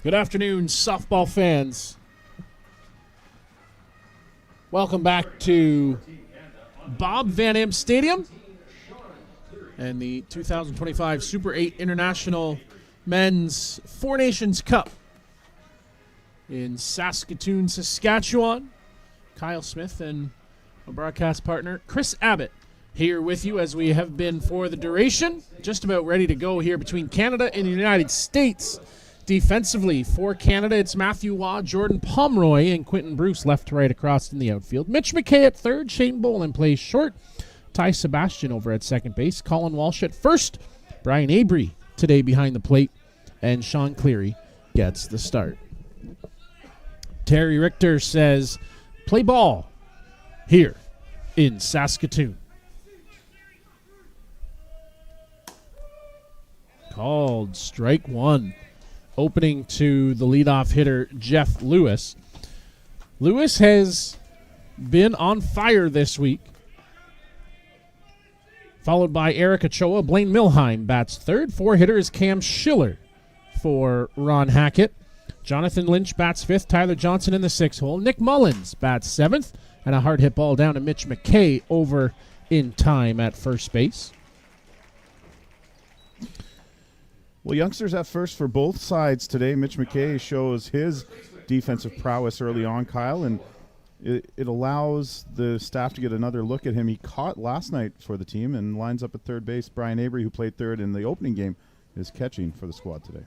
Good afternoon, softball fans. Welcome back to Bob Van Impe Stadium and the 2025 Super 8 International Men's Four Nations Cup in Saskatoon, Saskatchewan. Kyle Smith and our broadcast partner, Chris Abbott, here with you as we have been for the duration. Just about ready to go here between Canada and the United States. Defensively for Canada, it's Matthew Waugh, Jordan Pomeroy, and Quentin Bruce left to right across in the outfield. Mitch McKay at third, Shane Bolin plays short. Ty Sebastian over at second base. Colin Walsh at first. Brian Avery today behind the plate. And Sean Cleary gets the start. Terry Richter says, play ball here in Saskatoon. Called strike one. Opening to the leadoff hitter, Jeff Lewis. Lewis has been on fire this week. Followed by Eric Ochoa. Blaine Milheim bats third. Four hitter is Cam Schiller for Ron Hackett. Jonathan Lynch bats fifth. Tyler Johnson in the sixth hole. Nick Mullins bats seventh. And a hard hit ball down to Mitch McKay over in time at first base. Well, youngsters at first for both sides today. Mitch McKay shows his defensive prowess early on, Kyle, and it allows the staff to get another look at him. He caught last night for the team and lines up at third base. Brian Avery, who played third in the opening game, is catching for the squad today.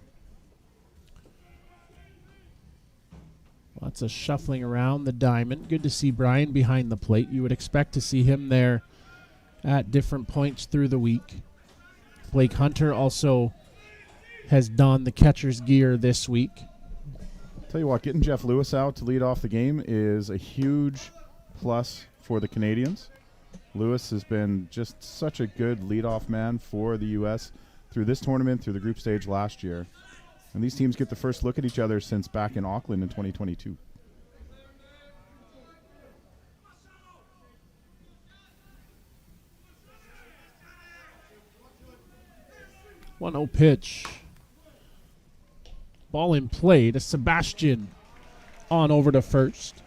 Lots of shuffling around the diamond. Good to see Brian behind the plate. You would expect to see him there at different points through the week. Blake Hunter also has donned the catcher's gear this week. Tell you what, getting Jeff Lewis out to lead off the game is a huge plus for the Canadians. Lewis has been just such a good leadoff man for the U.S. through this tournament, through the group stage last year. And these teams get the first look at each other since back in Auckland in 2022. 1-0 pitch. Ball in play to Sebastian on over to first.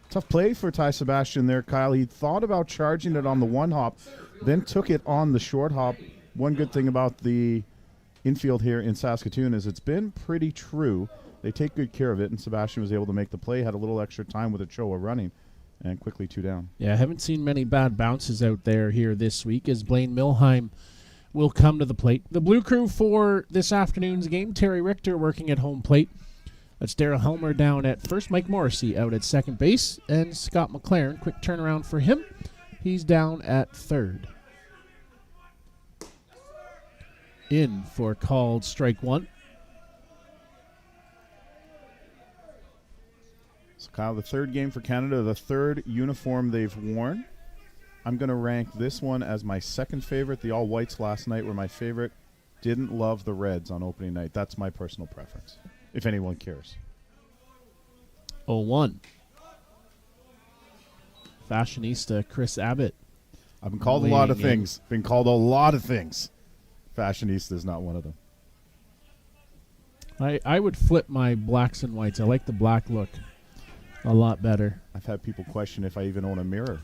Tough play for Ty Sebastian there, Kyle. He thought about charging it on the one hop, then took it on the short hop. One good thing about the infield here in Saskatoon is it's been pretty true. They take good care of it, and Sebastian was able to make the play, had a little extra time with Ochoa running, and quickly two down. Yeah, I haven't seen many bad bounces out there here this week as Blaine Milheim will come to the plate. The Blue Crew for this afternoon's game, Terry Richter working at home plate. That's Darryl Helmer down at first, Mike Morrissey out at second base, and Scott McLaren, quick turnaround for him. He's down at third. In for called strike one. So, Kyle, the third game for Canada, the third uniform they've worn. I'm going to rank this one as my second favorite. The all-whites last night were my favorite. Didn't love the reds on opening night. That's my personal preference, if anyone cares. 0-1. Fashionista Chris Abbott. I've been called a lot of things. Been called a lot of things. Fashionista is not one of them. I would flip my blacks and whites. I like the black look a lot better. I've had people question if I even own a mirror.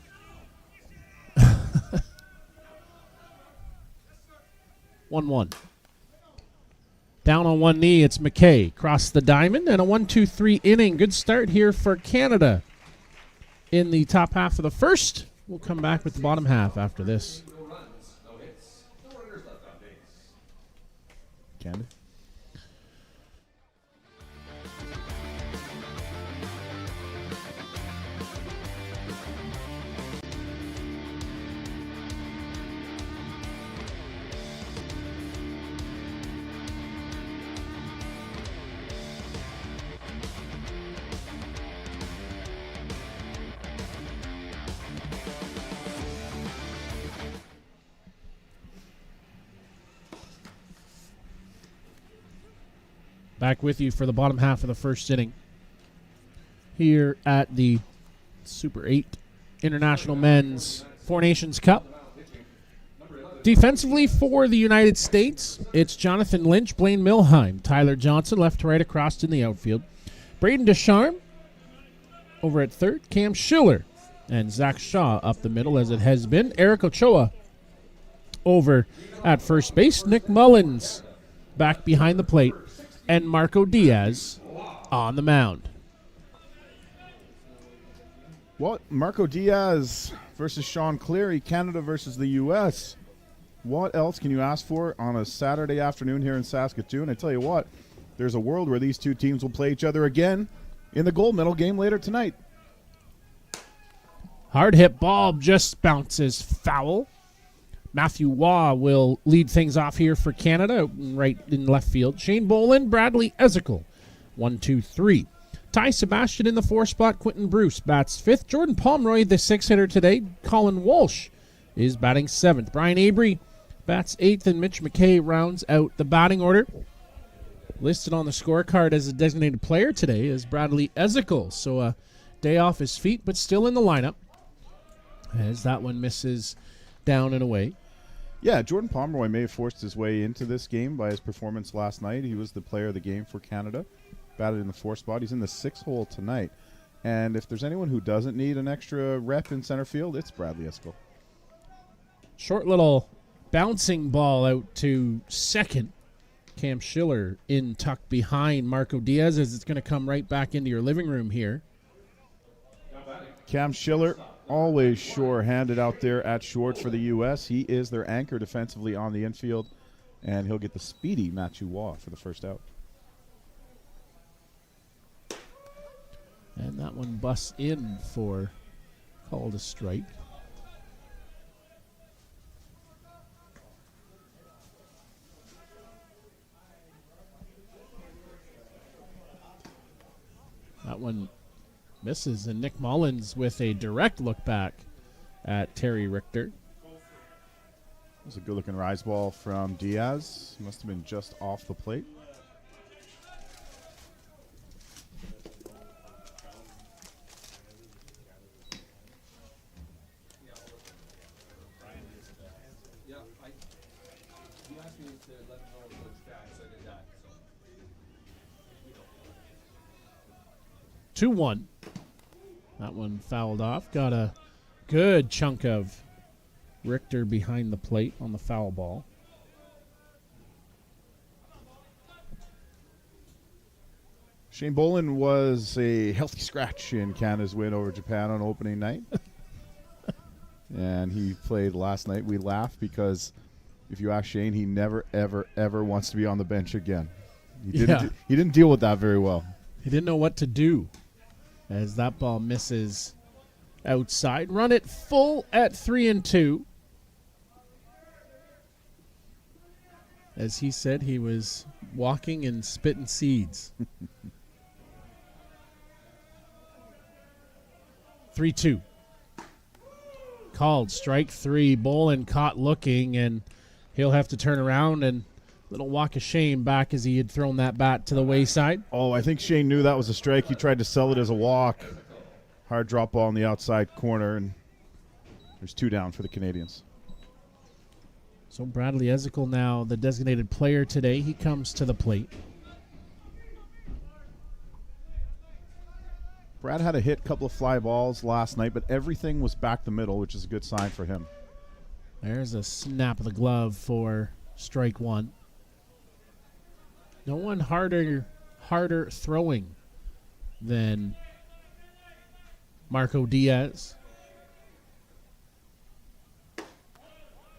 1-1. Down on one knee, it's McKay. Cross the diamond, and a 1-2-3 inning. Good start here for Canada in the top half of the first. We'll come back with the bottom half after this. Canada. Back with you for the bottom half of the first inning here at the Super 8 International Men's Four Nations Cup. Defensively for the United States, it's Jonathan Lynch, Blaine Milheim, Tyler Johnson, left to right across in the outfield. Braden Descharme over at third. Cam Schiller and Zach Shaw up the middle, as it has been. Eric Ochoa over at first base. Nick Mullins back behind the plate. And Marco Diaz on the mound. Well, Marco Diaz versus Sean Cleary, Canada versus the U.S. What else can you ask for on a Saturday afternoon here in Saskatoon? I tell you what, there's a world where these two teams will play each other again in the gold medal game later tonight. Hard hit ball just bounces foul. Matthew Waugh will lead things off here for Canada, right in left field. Shane Boland, Bradley Ezekiel, 1, 2, 3. Ty Sebastian in the 4 spot. Quentin Bruce bats 5th. Jordan Pomeroy, the 6-hitter today. Colin Walsh is batting 7th. Brian Avery bats 8th, and Mitch McKay rounds out the batting order. Listed on the scorecard as a designated player today is Bradley Ezekiel. So a day off his feet, but still in the lineup, as that one misses down and away. Yeah, Jordan Pomeroy may have forced his way into this game by his performance last night. He was the player of the game for Canada. Batted in the 4 spot. He's in the 6 hole tonight. And if there's anyone who doesn't need an extra rep in center field, it's Bradley Ezekiel. Short little bouncing ball out to second. Cam Schiller in tucked behind Marco Diaz, as it's going to come right back into your living room here. Cam Schiller, always sure-handed out there at short for the U.S. He is their anchor defensively on the infield, and he'll get the speedy Matthew Waugh for the first out. And that one busts in for called a strike. That one misses, and Nick Mullins with a direct look back at Terry Richter. It was a good-looking rise ball from Diaz. Must have been just off the plate. Two 2-1. That one fouled off. Got a good chunk of Richter behind the plate on the foul ball. Shane Boland was a healthy scratch in Canada's win over Japan on opening night. And he played last night. We laugh because if you ask Shane, he never, ever, ever wants to be on the bench again. He didn't deal with that very well. He didn't know what to do as that ball misses outside. Run it full at 3-2. As he said, he was walking and spitting seeds. 3-2. Called strike 3. Boland caught looking, and he'll have to turn around, and little walk of shame back as he had thrown that bat to the wayside. Oh, I think Shane knew that was a strike. He tried to sell it as a walk. Hard drop ball in the outside corner, and there's 2 down for the Canadians. So Bradley Ezekiel now the designated player today. He comes to the plate. Brad had a hit, couple of fly balls last night, but everything was back the middle, which is a good sign for him. There's a snap of the glove for strike 1. No one harder throwing than Marco Diaz.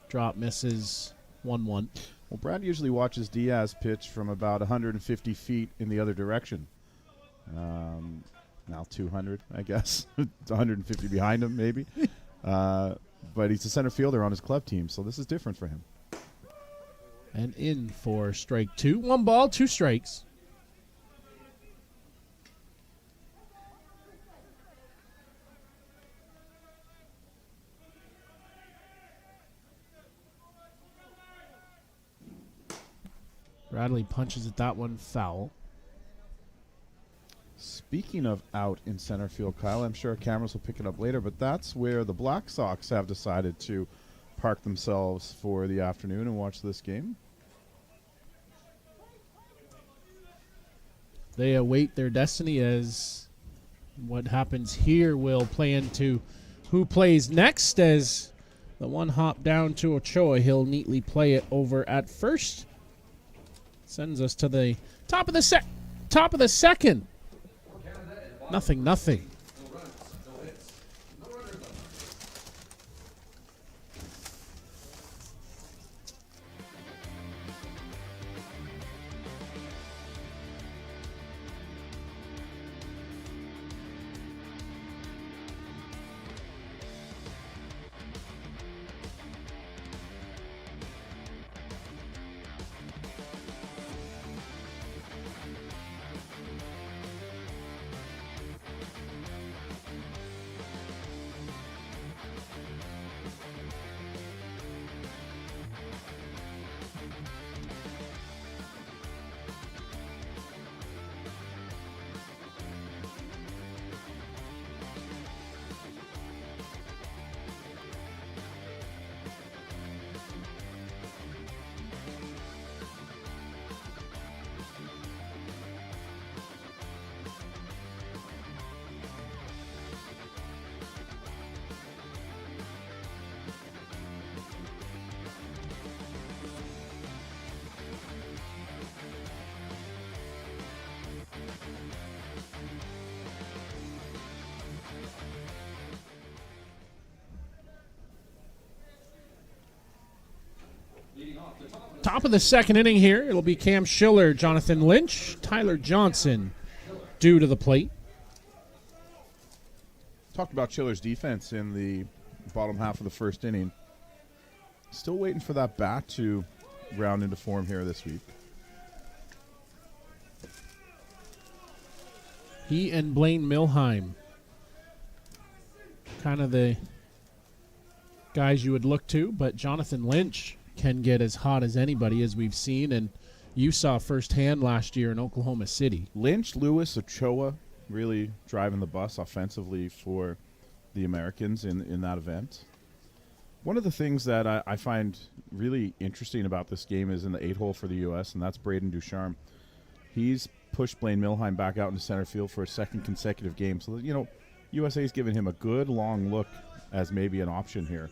Drop misses 1-1. Well, Brad usually watches Diaz pitch from about 150 feet in the other direction. Now 200, I guess. It's 150 behind him, maybe. But he's a center fielder on his club team, so this is different for him. And in for strike 2. 1 ball, 2 strikes. Bradley punches at that one foul. Speaking of out in center field, Kyle, I'm sure cameras will pick it up later, but that's where the Black Sox have decided to park themselves for the afternoon and watch this game. They await their destiny, as what happens here will play into who plays next, as the one hop down to Ochoa. He'll neatly play it over at first. Sends us to the top of the second. Nothing. Top of the second inning here. It'll be Cam Schiller, Jonathan Lynch, Tyler Johnson due to the plate. Talked about Schiller's defense in the bottom half of the first inning. Still waiting for that bat to round into form here this week. He and Blaine Milheim, kind of the guys you would look to, but Jonathan Lynch can get as hot as anybody, as we've seen, and you saw firsthand last year in Oklahoma City. Lynch, Lewis, Ochoa really driving the bus offensively for the Americans in that event. One of the things that I find really interesting about this game is in the 8-hole for the U.S., and that's Braden Ducharme. He's pushed Blaine Milheim back out into center field for a second consecutive game. So, USA's given him a good long look as maybe an option here.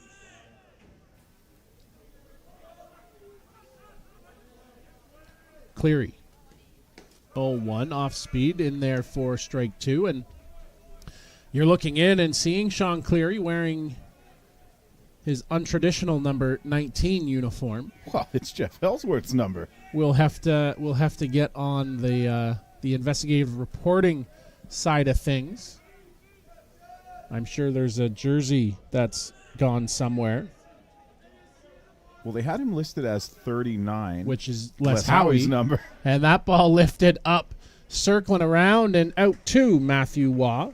Cleary, 0-1 off speed in there for strike two, and you're looking in and seeing Sean Cleary wearing his untraditional number 19 uniform. Well, it's Jeff Ellsworth's number. We'll have to get on the investigative reporting side of things. I'm sure there's a jersey that's gone somewhere. Well, they had him listed as 39, which is Les Howie's Howie, number. And that ball lifted up, circling around and out to Matthew Waugh.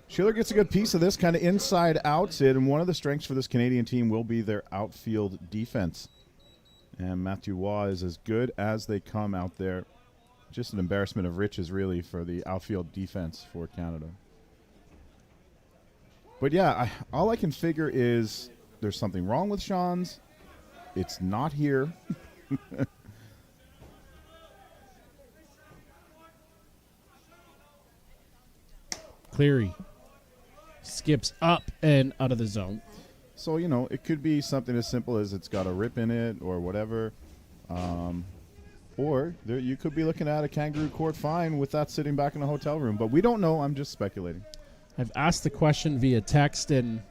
Schiller gets a good piece of this, kind of inside out, and one of the strengths for this Canadian team will be their outfield defense. And Matthew Waugh is as good as they come out there. Just an embarrassment of riches, really, for the outfield defense for Canada. But yeah, all I can figure is there's something wrong with Sean's. It's not here. Cleary skips up and out of the zone. So, it could be something as simple as it's got a rip in it or whatever. Or you could be looking at a kangaroo court fine with that sitting back in a hotel room. But we don't know. I'm just speculating. I've asked the question via text, and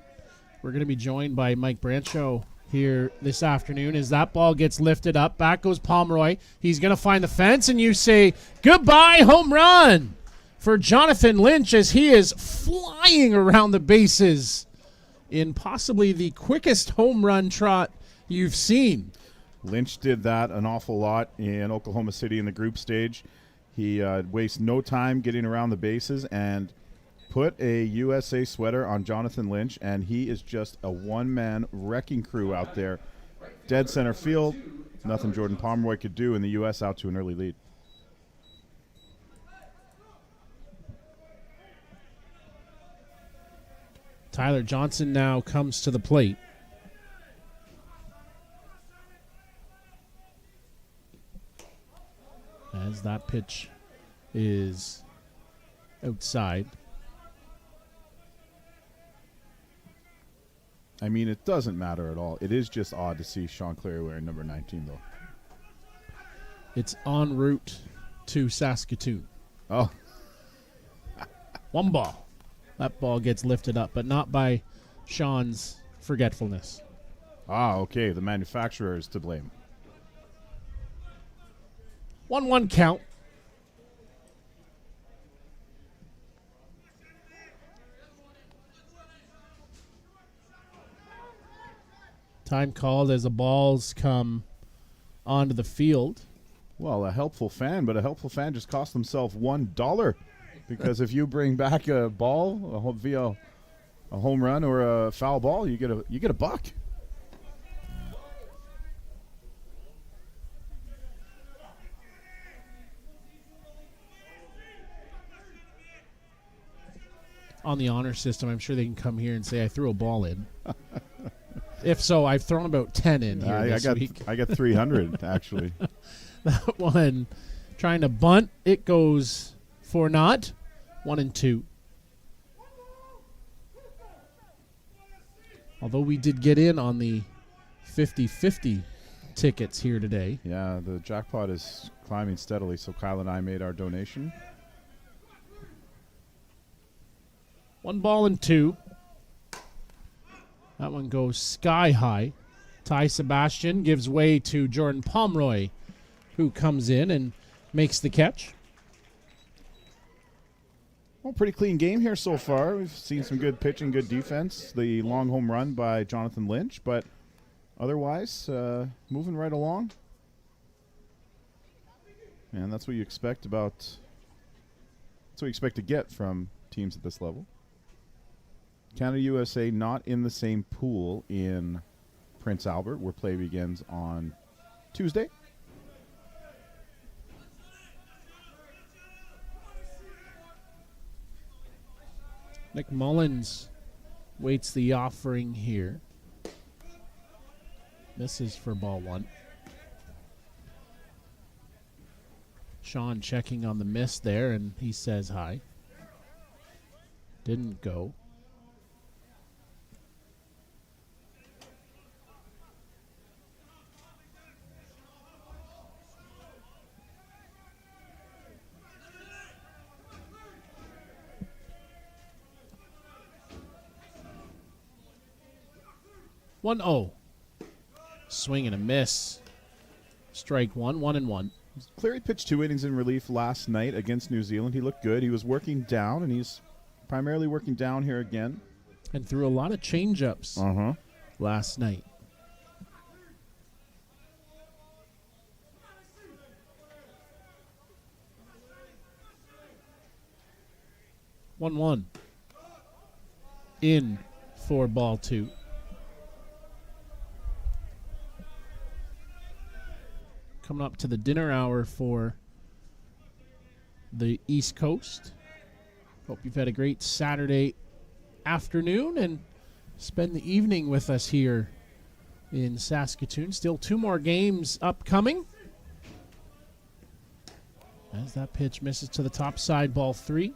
we're going to be joined by Mike Brancho here this afternoon. As that ball gets lifted up, back goes Pomeroy. He's going to find the fence, and you say, goodbye, home run for Jonathan Lynch, as he is flying around the bases in possibly the quickest home run trot you've seen. Lynch did that an awful lot in Oklahoma City in the group stage. He wastes no time getting around the bases and put a USA sweater on Jonathan Lynch, and he is just a one-man wrecking crew out there. Dead center field, nothing Jordan Pomeroy could do, and the U.S. out to an early lead. Tyler Johnson now comes to the plate. As that pitch is outside. I mean, it doesn't matter at all. It is just odd to see Sean Cleary wearing number 19, though. It's en route to Saskatoon. Oh. One ball. That ball gets lifted up, but not by Sean's forgetfulness. Ah, okay. The manufacturer is to blame. 1-1 count. Time called as the balls come onto the field. Well, a helpful fan, but a helpful fan just cost himself $1 because if you bring back a ball via a home run or a foul ball, you get a buck. On the honor system, I'm sure they can come here and say I threw a ball in. If so, I've thrown about 10 in here this week. I got 300 actually. That one, trying to bunt, it goes for naught. 1-2. Although we did get in on the 50-50 tickets here today. Yeah, the jackpot is climbing steadily, so Kyle and I made our donation. 1-2. That one goes sky high. Ty Sebastian gives way to Jordan Pomeroy, who comes in and makes the catch. Well, pretty clean game here so far. We've seen some good pitching, good defense. The long home run by Jonathan Lynch, but otherwise, moving right along. And that's what you expect to get from teams at this level. Canada USA not in the same pool in Prince Albert, where play begins on Tuesday. Nick Mullins waits the offering here. Misses for ball one. Sean checking on the miss there, and he says hi. Didn't go. One oh. Swing and a miss. Strike one, 1-1. Cleary pitched 2 innings in relief last night against New Zealand. He looked good. He was working down, and he's primarily working down here again. And threw a lot of change-ups last night. One. In for ball two. Coming up to the dinner hour for the East Coast. Hope you've had a great Saturday afternoon and spend the evening with us here in Saskatoon. Still 2 more games upcoming. As that pitch misses to the top side, ball 3.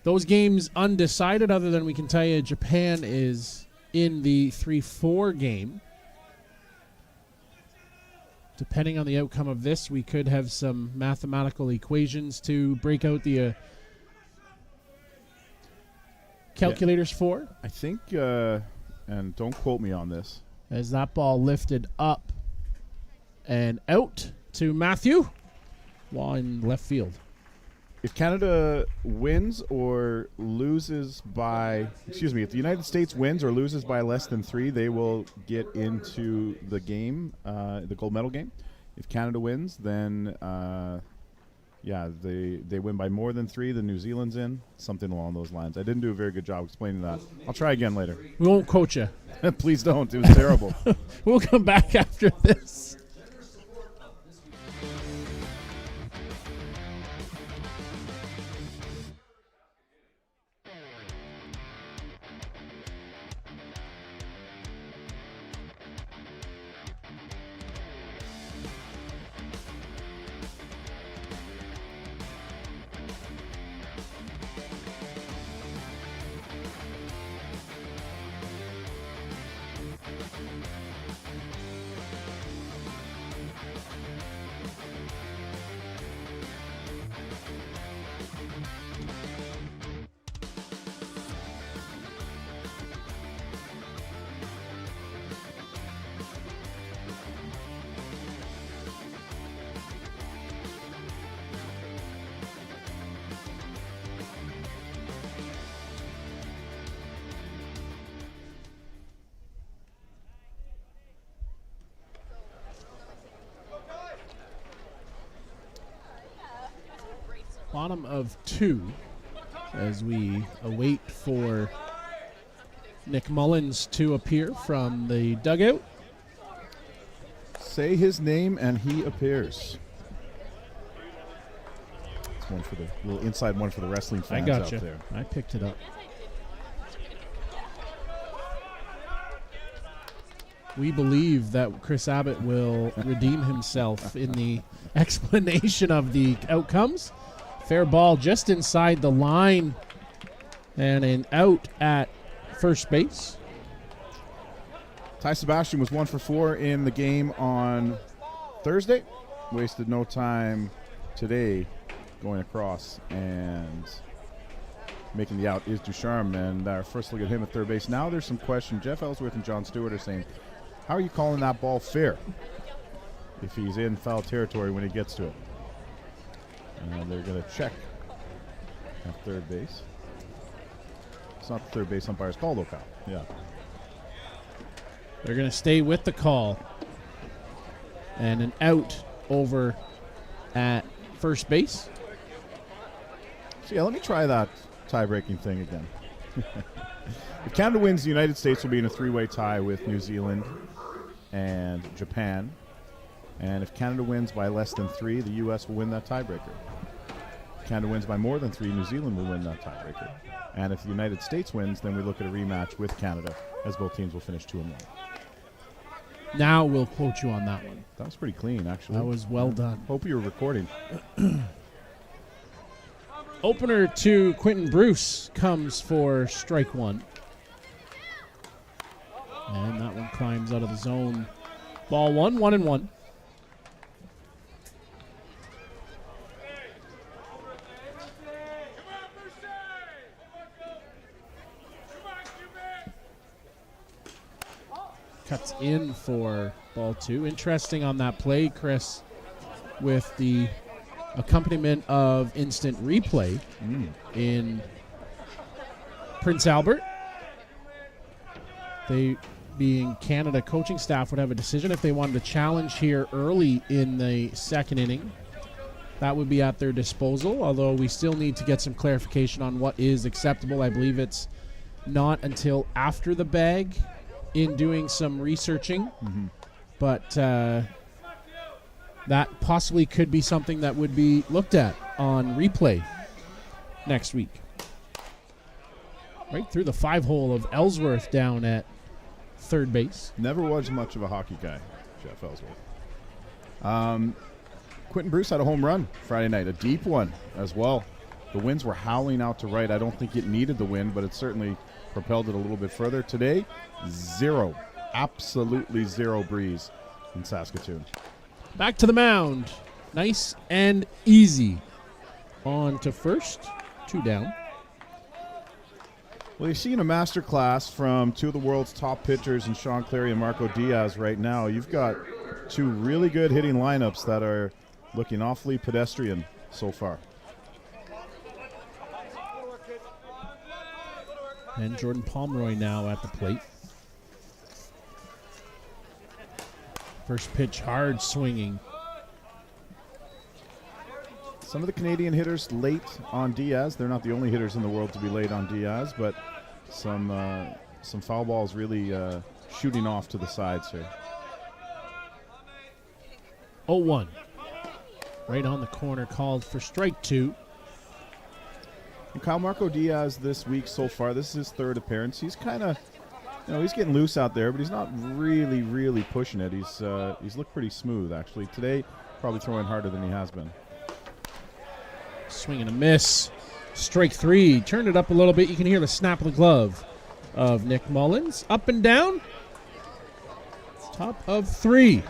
Those games undecided, other than we can tell you Japan is in the 3-4 game. Depending on the outcome of this, we could have some mathematical equations to break out the calculators for. I think, and don't quote me on this. As that ball lifted up and out to Matthew while in left field. If Canada wins or loses by, if the United States wins or loses by less than 3, they will get into the game, the gold medal game. If Canada wins, then, they win by more than 3, then New Zealand's in, something along those lines. I didn't do a very good job explaining that. I'll try again later. We won't coach you. Please don't. It was terrible. We'll come back after this. Bottom of 2 as we await for Nick Mullins to appear from the dugout. Say his name and he appears. It's one for the little inside one for the wrestling fans out there. I picked it up. We believe that Chris Abbott will redeem himself in the explanation of the outcomes. Fair ball just inside the line and an out at first base. Ty Sebastian was 1 for 4 in the game on Thursday. Wasted no time today going across and making the out is Ducharme. And our first look at him at third base. Now there's some question. Jeff Ellsworth and John Stewart are saying, how are you calling that ball fair if he's in foul territory when he gets to it? And they're going to check at third base. It's not the third base umpire's call, though, pal. Yeah. They're going to stay with the call. And an out over at first base. So, yeah, let me try that tie-breaking thing again. If Canada wins, the United States will be in a 3-way tie with New Zealand and Japan. And if Canada wins by less than 3, the U.S. will win that tiebreaker. If Canada wins by more than 3, New Zealand will win that tiebreaker. And if the United States wins, then we look at a rematch with Canada, as both teams will finish 2-1. Now we'll quote you on that one. That was pretty clean, actually. That was well done. Hope you were recording. Opener to Quentin Bruce comes for strike 1. And that one climbs out of the zone. Ball 1, 1-1. Cuts in for ball 2. Interesting on that play, Chris, with the accompaniment of instant replay in Prince Albert. They, being Canada coaching staff, would have a decision if they wanted to challenge here early in the second inning. That would be at their disposal, although we still need to get some clarification on what is acceptable. I believe it's not until after the bag in doing some researching. But that possibly could be something that would be looked at on replay next week. Right through the 5-hole of Ellsworth down at third base. Never was much of a hockey guy, Jeff Ellsworth. Quentin Bruce had a home run Friday night, a deep one as well. The winds were howling out to right. I don't think it needed the wind, but it certainly propelled it a little bit further. Today, zero, absolutely zero breeze in Saskatoon. Back to the mound. Nice and easy. On to first. 2 down. Well, you're seeing a master class from 2 of the world's top pitchers in Sean Clary and Marco Diaz right now. You've got 2 really good hitting lineups that are looking awfully pedestrian so far. And Jordan Pomeroy now at the plate. First pitch hard swinging. Some of the Canadian hitters late on Diaz. They're not the only hitters in the world to be late on Diaz, but some foul balls really shooting off to the sides here. 0-1. Right on the corner, called for strike 2. And Kyle Marco Diaz this week so far, this is his 3rd appearance. He's kind of, he's getting loose out there, but he's not really, really pushing it. He's looked pretty smooth, actually. Today, probably throwing harder than he has been. Swing and a miss. Strike 3. Turned it up a little bit. You can hear the snap of the glove of Nick Mullins. Up and down. Top of 3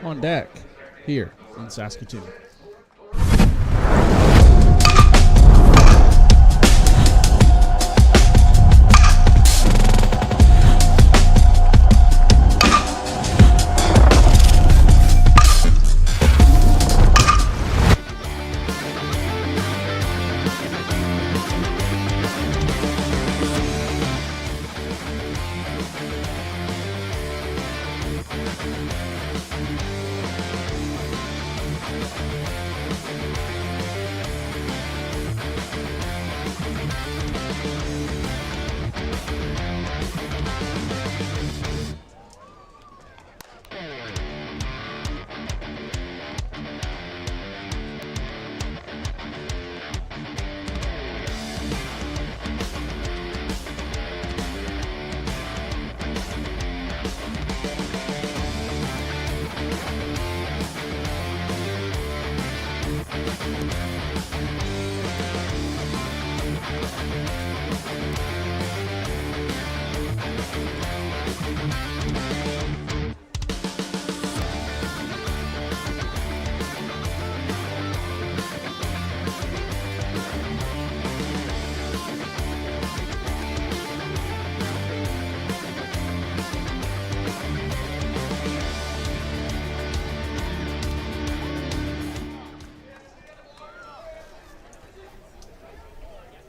on deck here in Saskatoon.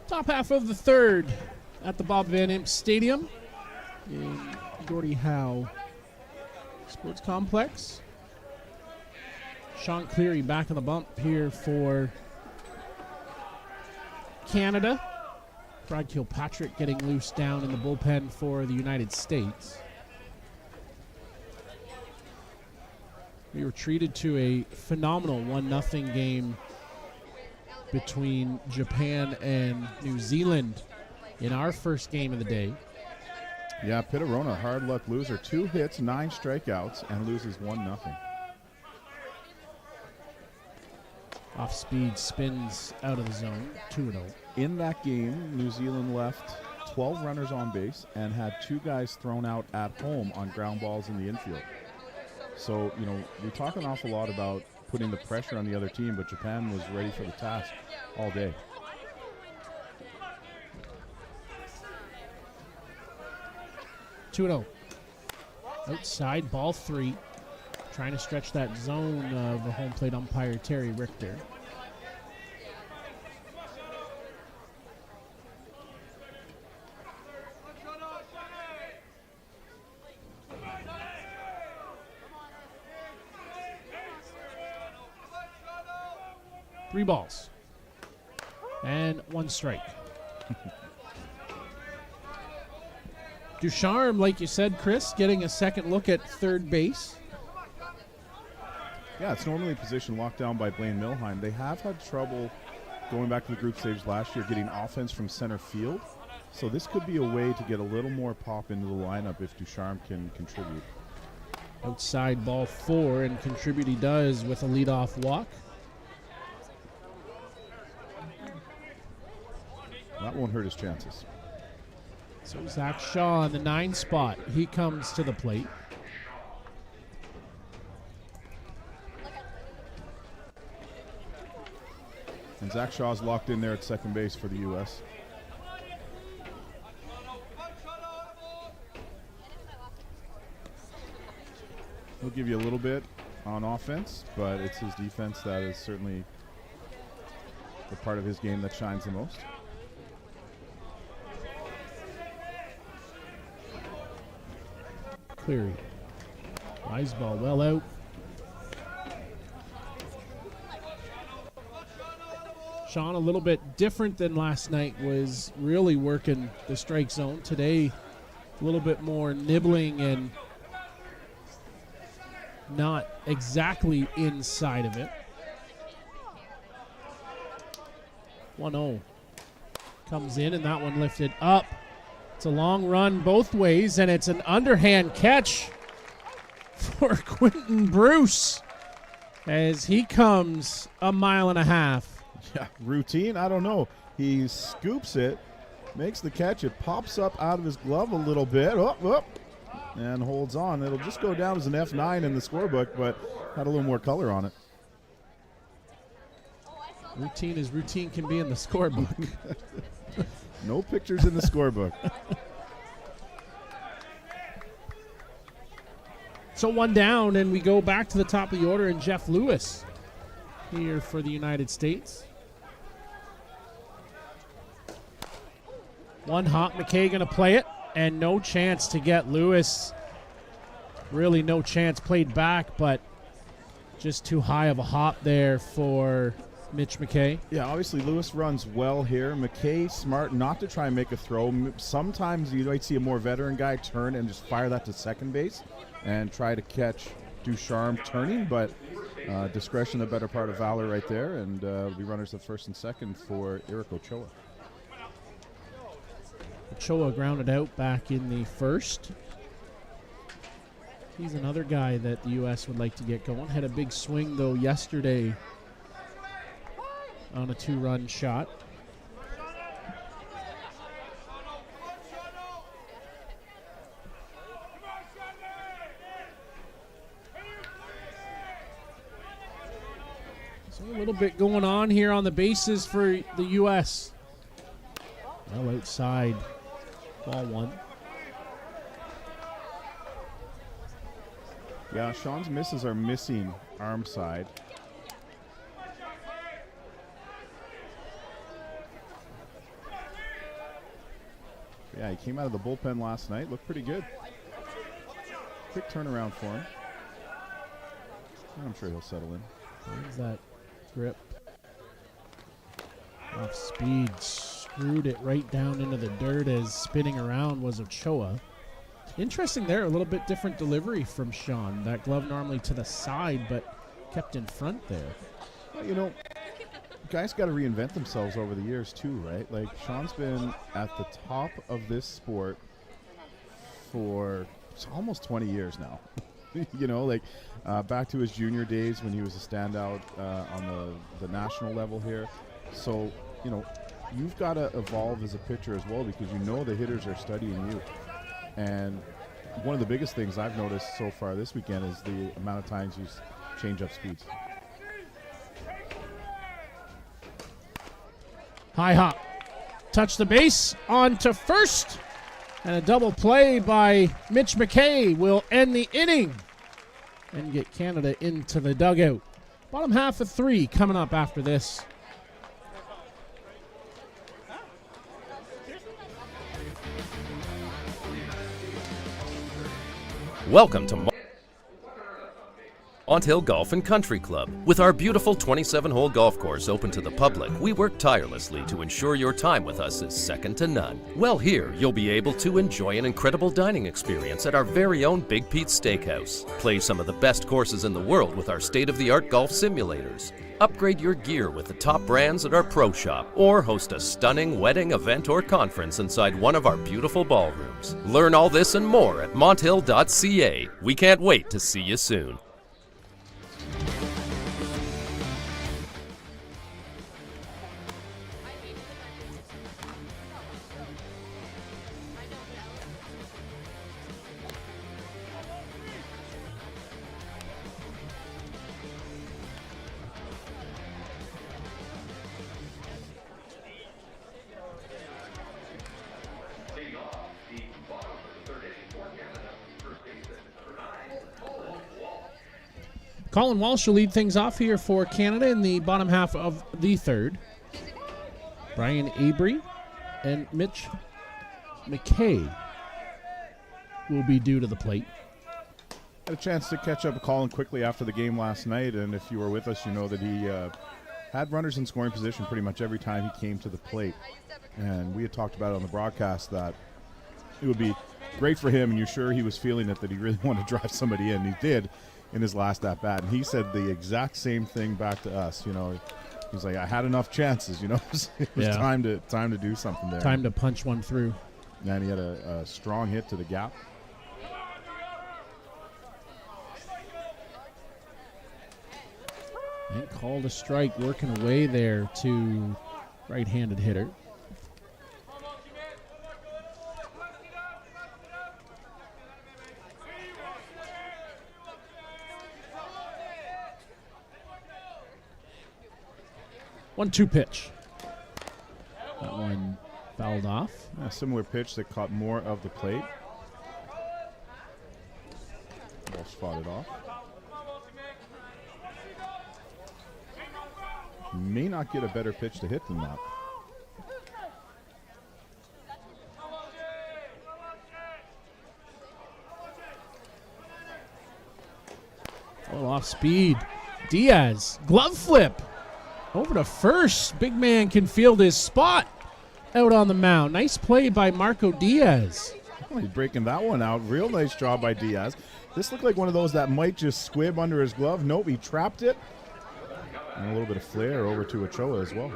Top half of the third at the Bob Van Imp Stadium in Gordie Howe Sports Complex. Sean Cleary back on the bump here for Canada. Brad Kilpatrick getting loose down in the bullpen for the United States. We were treated to a phenomenal 1-0 game between Japan and New Zealand in our first game of the day. Yeah, Pittarona, hard luck loser. 2 hits, 9 strikeouts, and loses 1-0. Off speed, spins out of the zone, 2-0. In that game, New Zealand left 12 runners on base and had 2 guys thrown out at home on ground balls in the infield. So, you know, we talk an awful lot about putting the pressure on the other team, but Japan was ready for the task all day. Two-0. Outside, ball 3. Trying to stretch that zone of the home plate umpire, Terry Richter. Three balls and 1 strike. Ducharme, like you said, Chris, getting a second look at third base. Yeah, it's normally a position locked down by Blaine Milheim. They have had trouble going back to the group stage last year getting offense from center field. So this could be a way to get a little more pop into the lineup if Ducharme can contribute. Outside, ball 4, and contribute he does with a leadoff walk. That won't hurt his chances. So Zach Shaw in the 9 spot. He comes to the plate. And Zach Shaw's locked in there at second base for the U.S. He'll give you a little bit on offense, but it's his defense that is certainly the part of his game that shines the most. Cleary. Nice ball, well out. Sean, a little bit different than last night, was really working the strike zone. Today, a little bit more nibbling and not exactly inside of it. 1-0. Comes in, and that one lifted up. It's a long run both ways, and it's an underhand catch for Quentin Bruce as he comes a mile and a half. Yeah, routine, I don't know. He scoops it, makes the catch. It pops up out of his glove a little bit, and holds on. It'll just go down as an F9 in the scorebook, but had a little more color on it. Routine as routine can be in the scorebook. No pictures in the scorebook. So 1 down, and we go back to the top of the order, and Jeff Lewis here for the United States. 1 hop, McKay going to play it, and no chance to get Lewis. Really no chance, played back, but just too high of a hop there for Mitch McKay. Yeah, obviously Lewis runs well here. McKay smart not to try and make a throw. Sometimes you might see a more veteran guy turn and just fire that to second base and try to catch Ducharme turning, but discretion the better part of valor right there, and we runners at first and second for Eric Ochoa. Ochoa grounded out back in the first. He's another guy that the U.S. would like to get going. Had a big swing, though, yesterday on a 2-run shot. little bit going on here on the bases for the U.S. Well outside, ball one. Yeah, Sean's misses are missing arm side. Yeah, he came out of the bullpen last night. Looked pretty good. Quick turnaround for him. I'm sure he'll settle in. There's that grip. Off speed, screwed it right down into the dirt as spinning around was Ochoa. Interesting there, a little bit different delivery from Sean. That glove normally to the side, but kept in front there. Well, you know, guys got to reinvent themselves over the years too, right? Like, Sean's been at the top of this sport for almost 20 years now. You know, like back to his junior days when he was a standout on the national level here. So, you know, you've got to evolve as a pitcher as well, because you know the hitters are studying you. And one of the biggest things I've noticed so far this weekend is the amount of times you change up speeds. High hop. Touch the base, on to first. And a double play by Mitch McKay will end the inning and get Canada into the dugout. Bottom half of 3 coming up after this. Welcome to Mont Hill Golf and Country Club. With our beautiful 27-hole golf course open to the public, we work tirelessly to ensure your time with us is second to none. Well, here you'll be able to enjoy an incredible dining experience at our very own Big Pete's Steakhouse. Play some of the best courses in the world with our state-of-the-art golf simulators. Upgrade your gear with the top brands at our pro shop, or host a stunning wedding, event, or conference inside one of our beautiful ballrooms. Learn all this and more at monthill.ca. We can't wait to see you soon. Colin Walsh will lead things off here for Canada in the bottom half of the 3rd. Brian Abry and Mitch McKay will be due to the plate. Had a chance to catch up with Colin quickly after the game last night, and if you were with us, you know that he had runners in scoring position pretty much every time he came to the plate. And we had talked about it on the broadcast that it would be great for him, and you're sure he was feeling it, that he really wanted to drive somebody in. He did in his last at-bat, and he said the exact same thing back to us. You know, he's like, I had enough chances, you know. It was time to do something there. Time to punch one through. And he had a strong hit to the gap. And called a strike, working away there to right-handed hitter. One-two pitch. That one fouled off. A similar pitch that caught more of the plate. Ball spotted off. May not get a better pitch to hit than that. Well, off speed. Diaz, glove flip. Over to first. Big man can field his spot out on the mound. Nice play by Marco Diaz. Oh, he's breaking that one out. Real nice job by Diaz. This looked like one of those that might just squib under his glove. Nope, he trapped it. And a little bit of flair over to Ochoa as well.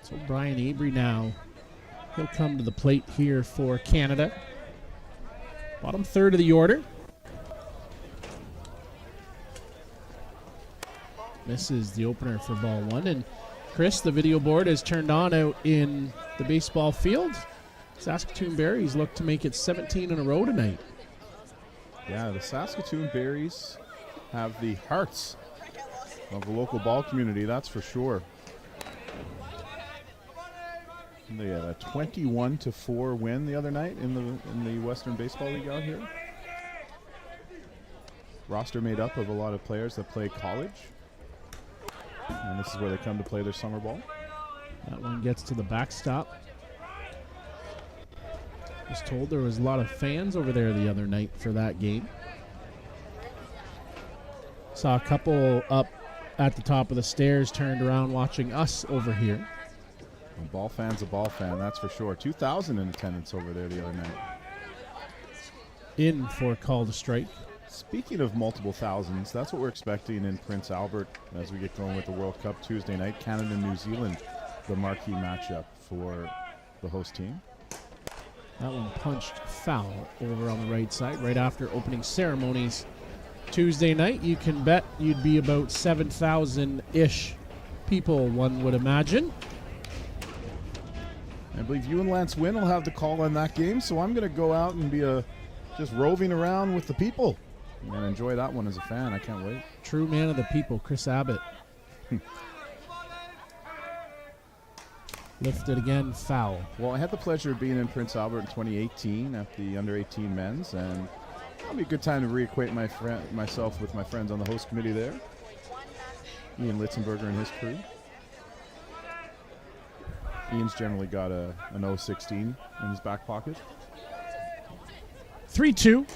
So Brian Abry now, he'll come to the plate here for Canada. Bottom 3rd of the order. Misses the opener for ball 1. And Chris, the video board has turned on out in the baseball field. Saskatoon Berries look to make it 17 in a row tonight. Yeah, the Saskatoon Berries have the hearts of the local ball community, that's for sure. They had a 21-4 win the other night in the Western Baseball League out here. Roster made up of a lot of players that play college. And this is where they come to play their summer ball. That one gets to the backstop. Was told there was a lot of fans over there the other night for that game. Saw a couple up at the top of the stairs turned around watching us over here. A ball fan's a ball fan, that's for sure. 2,000 in attendance over there the other night. In for call to strike. Speaking of multiple thousands, that's what we're expecting in Prince Albert as we get going with the World Cup Tuesday night. Canada and New Zealand, the marquee matchup for the host team. That one punched foul over on the right side right after opening ceremonies. Tuesday night, you can bet you'd be about 7,000-ish people, one would imagine. I believe you and Lance Wynn will have the call on that game, so I'm going to go out and be just roving around with the people and enjoy that one as a fan. I can't wait. True man of the people, Chris Abbott. Lifted again, foul. Well, I had the pleasure of being in Prince Albert in 2018 at the under-18 men's, and it'll be a good time to reacquaint myself with my friends on the host committee there. Ian Litzenberger and his crew. Ian's generally got an 016 in his back pocket. 3-2.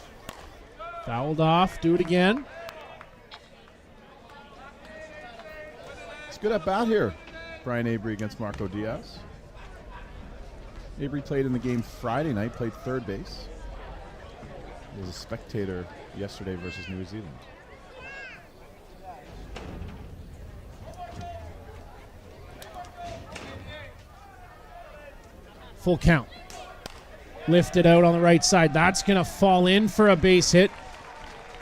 Fouled off. Do it again. It's good at bat here. Brian Avery against Marco Diaz. Avery played in the game Friday night, played third base. He was a spectator yesterday versus New Zealand. Full count. Lifted out on the right side. That's going to fall in for a base hit.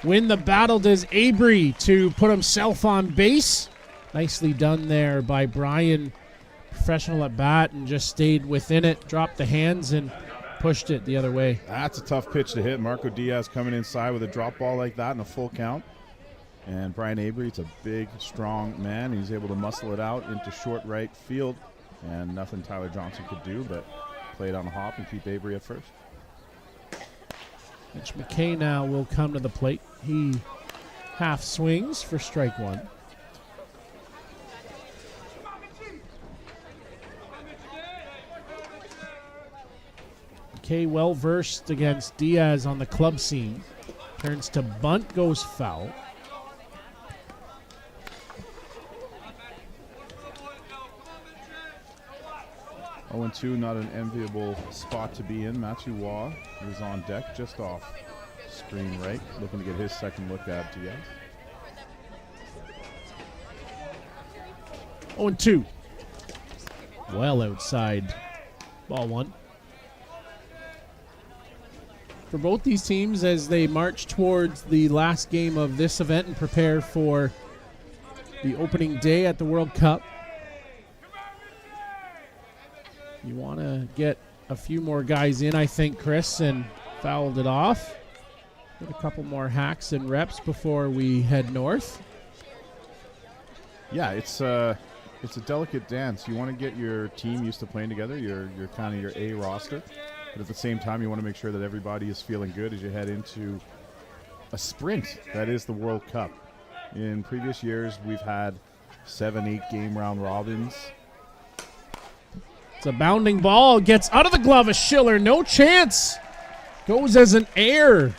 Win the battle does Avery to put himself on base. Nicely done there by Brian. Professional at bat and just stayed within it. Dropped the hands and pushed it the other way. That's a tough pitch to hit. Marco Diaz coming inside with a drop ball like that and a full count. And Brian Avery, it's a big, strong man. He's able to muscle it out into short right field. And nothing Tyler Johnson could do but play it on the hop and keep Avery at first. Mitch McKay now will come to the plate. He half swings for strike one. McKay well versed against Diaz on the club scene. Turns to bunt, goes foul. Oh, 2, not an enviable spot to be in. Matthew Waugh is on deck just off screen right, looking to get his second look at Diaz. 0-2. Well outside. Ball one. For both these teams as they march towards the last game of this event and prepare for the opening day at the World Cup. You want to get a few more guys in, I think, Chris, and fouled it off. Get a couple more hacks and reps before we head north. Yeah, it's a delicate dance. You want to get your team used to playing together, your kind of your A roster, but at the same time, you want to make sure that everybody is feeling good as you head into a sprint that is the World Cup. In previous years, we've had 7-8 game round robins. It's a bounding ball. Gets out of the glove of Schiller. No chance. Goes as an error.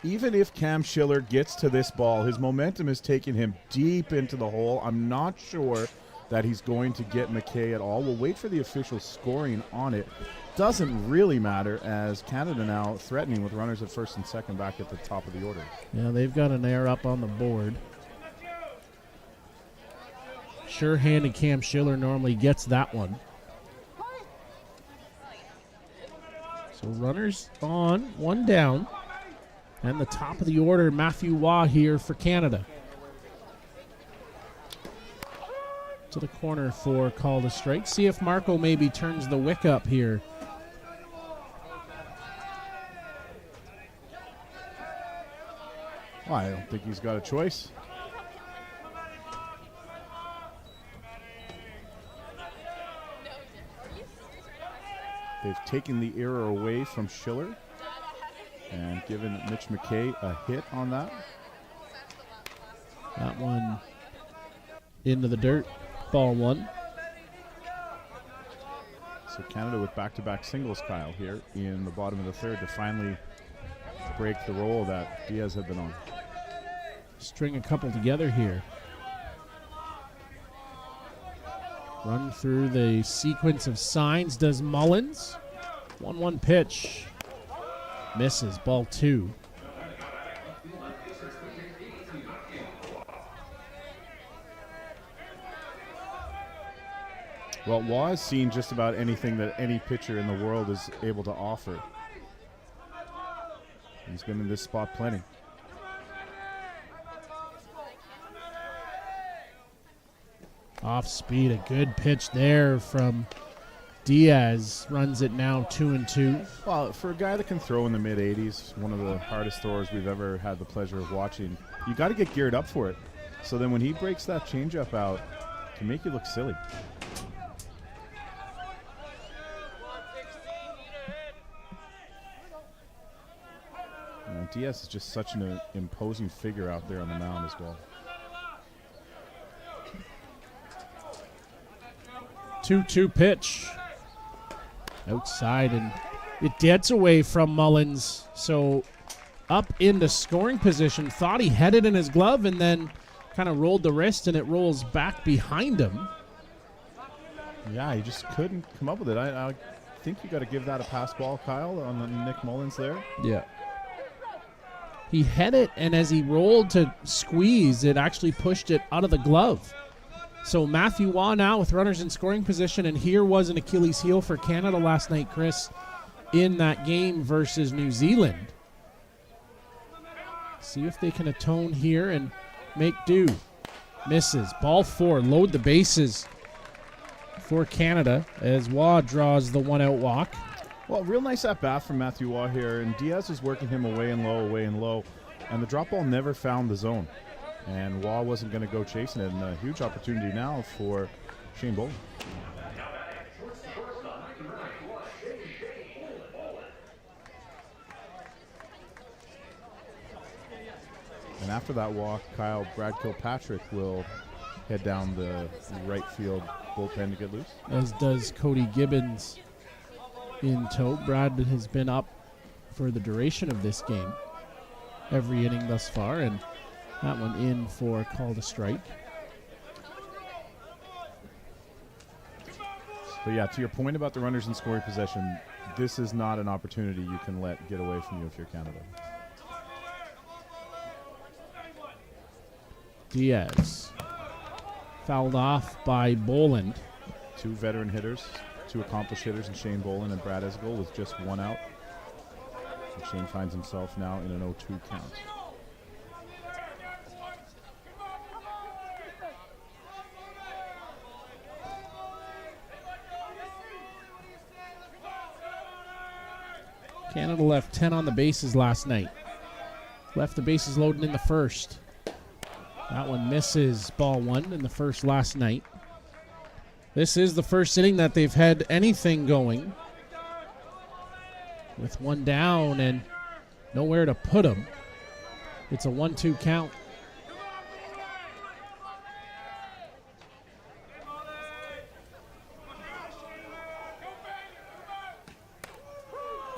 Even if Cam Schiller gets to this ball, his momentum is taking him deep into the hole. I'm not sure that he's going to get McKay at all. We'll wait for the official scoring on it. Doesn't really matter as Canada now threatening with runners at first and second back at the top of the order. Yeah, they've got an error up on the board. Sure-handed Cam Schiller normally gets that one. So runners on, one down. And the top of the order, Matthew Waugh here for Canada. To the corner for call to strike. See if Marco maybe turns the wick up here. Well, I don't think he's got a choice. They've taken the error away from Schiller and given Mitch McKay a hit on that. That one into the dirt. Ball one. So Canada with back-to-back singles, Kyle, here in the bottom of the third to finally break the roll that Diaz had been on. String a couple together here. Run through the sequence of signs does Mullins. 1-1 pitch. Misses. Ball two. Well, Waugh has seen just about anything that any pitcher in the world is able to offer. He's been in this spot plenty. Off speed, a good pitch there from Diaz. Runs it now 2-2. Well, for a guy that can throw in the mid-80s, one of the hardest throwers we've ever had the pleasure of watching, you got to get geared up for it. So then when he breaks that changeup out, it can make you look silly. Diaz is just such an imposing figure out there on the mound as well. 2-2 pitch. Outside, and it gets away from Mullins. So up into scoring position. Thought he had it in his glove and then kind of rolled the wrist, and it rolls back behind him. Yeah, he just couldn't come up with it. I think you got to give that a pass ball, Kyle, on the Nick Mullins there. Yeah. He had it, and as he rolled to squeeze, it actually pushed it out of the glove. So Matthew Waugh now with runners in scoring position, and here was an Achilles heel for Canada last night, Chris, in that game versus New Zealand. See if they can atone here and make do. Misses. Ball four. Load the bases for Canada as Waugh draws the one-out walk. Well, real nice at-bat from Matthew Waugh here, and Diaz was working him away and low, and the drop ball never found the zone. And Waugh wasn't going to go chasing it, and a huge opportunity now for Shane Bolin. And after that walk, Brad Kilpatrick will head down the right field bullpen to get loose. As does Cody Gibbons in tow. Brad has been up for the duration of this game, every inning thus far, and that one in for call to strike. But yeah, to your point about the runners in scoring possession, this is not an opportunity you can let get away from you if you're Canada. Diaz fouled off by Boland. Two veteran hitters, two accomplished hitters in Shane Bolin and Brad Esgel with just one out. And Shane finds himself now in an 0-2 count. Canada left 10 on the bases last night. Left the bases loaded in the first. That one misses. Ball one in the first last night. This is the first inning that they've had anything going. With one down and nowhere to put them. It's a 1-2 count.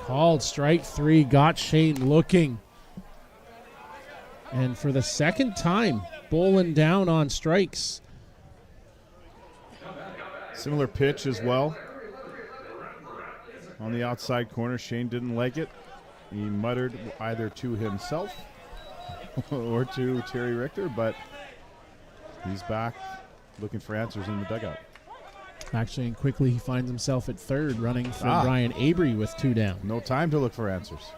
Called strike three, got Shane looking. And for the second time, Bolin down on strikes. Similar pitch as well. On the outside corner, Shane didn't like it. He muttered either to himself or to Terry Richter, but he's back looking for answers in the dugout. Actually, and quickly he finds himself at third, running for Brian Avery with two down. No time to look for answers.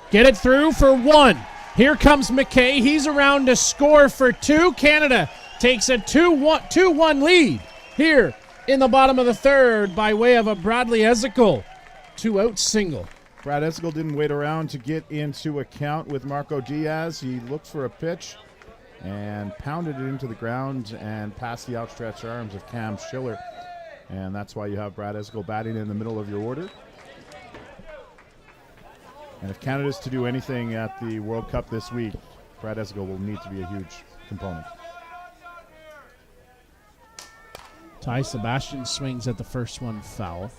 Get it through for one. Here comes McKay. He's around to score for two. Canada takes a 2-1 lead here in the bottom of the third by way of a Bradley Ezekiel 2-out single. Brad Esgel didn't wait around to get into account with Marco Diaz. He looked for a pitch and pounded it into the ground and past the outstretched arms of Cam Schiller. And that's why you have Brad Esgel batting in the middle of your order. And if Canada's to do anything at the World Cup this week, Brad Esgel will need to be a huge component. Ty Sebastian swings at the first one, foul.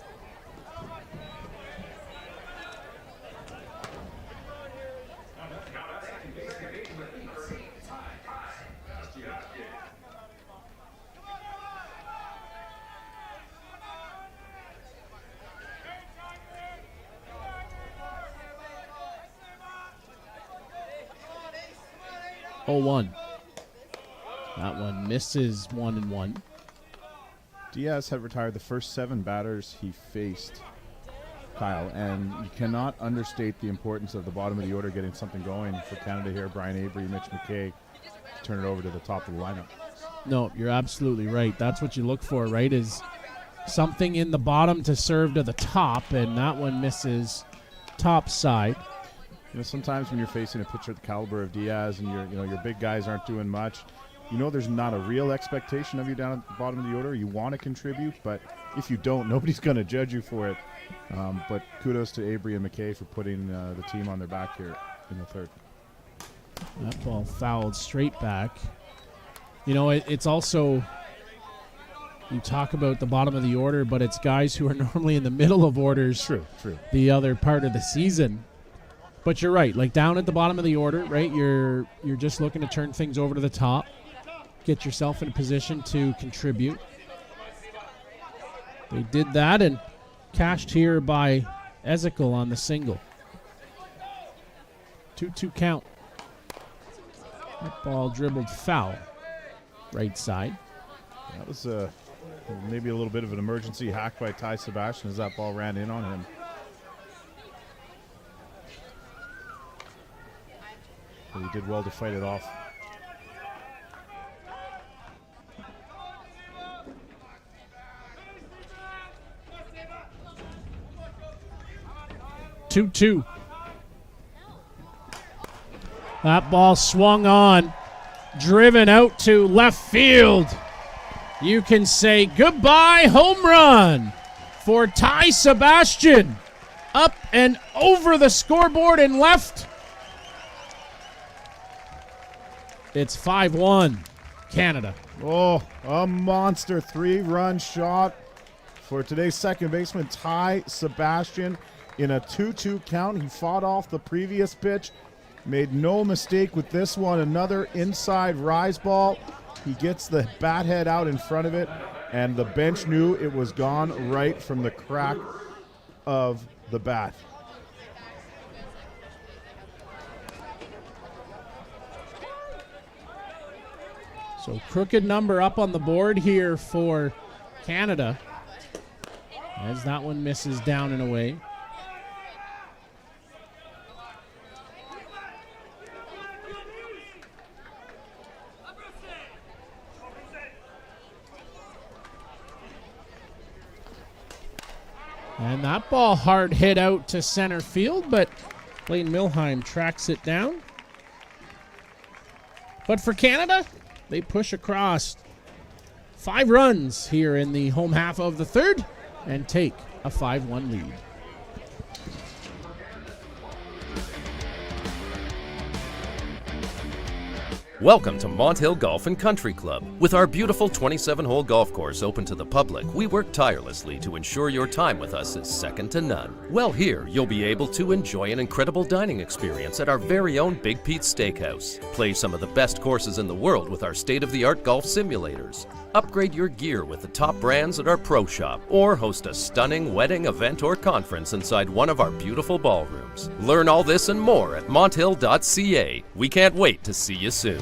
Oh, 1. That one misses 1-1. Diaz had retired the first 7 batters he faced, Kyle, and you cannot understate the importance of the bottom of the order getting something going for Canada here. Brian Avery, Mitch McKay, turn it over to the top of the lineup. No, you're absolutely right. That's what you look for, right, is something in the bottom to serve to the top, and that one misses top side. You know, sometimes when you're facing a pitcher at the caliber of Diaz and your big guys aren't doing much, there's not a real expectation of you down at the bottom of the order. You want to contribute, but if you don't, nobody's going to judge you for it. But kudos to Avery and McKay for putting the team on their back here in the third. That ball fouled straight back. It's also, you talk about the bottom of the order, but it's guys who are normally in the middle of orders. True. The other part of the season. But you're right, like down at the bottom of the order, right? You're just looking to turn things over to the top, get yourself in a position to contribute. They did that and cashed here by Ezekiel on the single. 2-2 count. That ball dribbled foul, right side. That was maybe a little bit of an emergency hack by Ty Sebastian as that ball ran in on him. But he did well to fight it off. Two. That ball swung on, driven out to left field. You can say goodbye home run for Ty Sebastian. Up and over the scoreboard and left. It's 5-1, Canada. Oh, a monster 3-run shot for today's second baseman, Ty Sebastian, in a 2-2 count. He fought off the previous pitch, made no mistake with this one. Another inside rise ball. He gets the bat head out in front of it, and the bench knew it was gone right from the crack of the bat. So crooked number up on the board here for Canada as that one misses down and away. And that ball hard hit out to center field, but Blaine Milheim tracks it down. But for Canada, they push across 5 runs here in the home half of the third and take a 5-1 lead. Welcome to Mont Hill Golf and Country Club. With our beautiful 27-hole golf course open to the public, we work tirelessly to ensure your time with us is second to none. Well, here you'll be able to enjoy an incredible dining experience at our very own Big Pete's Steakhouse. Play some of the best courses in the world with our state-of-the-art golf simulators. Upgrade your gear with the top brands at our pro shop, or host a stunning wedding, event, or conference inside one of our beautiful ballrooms. Learn all this and more at monthill.ca. We can't wait to see you soon.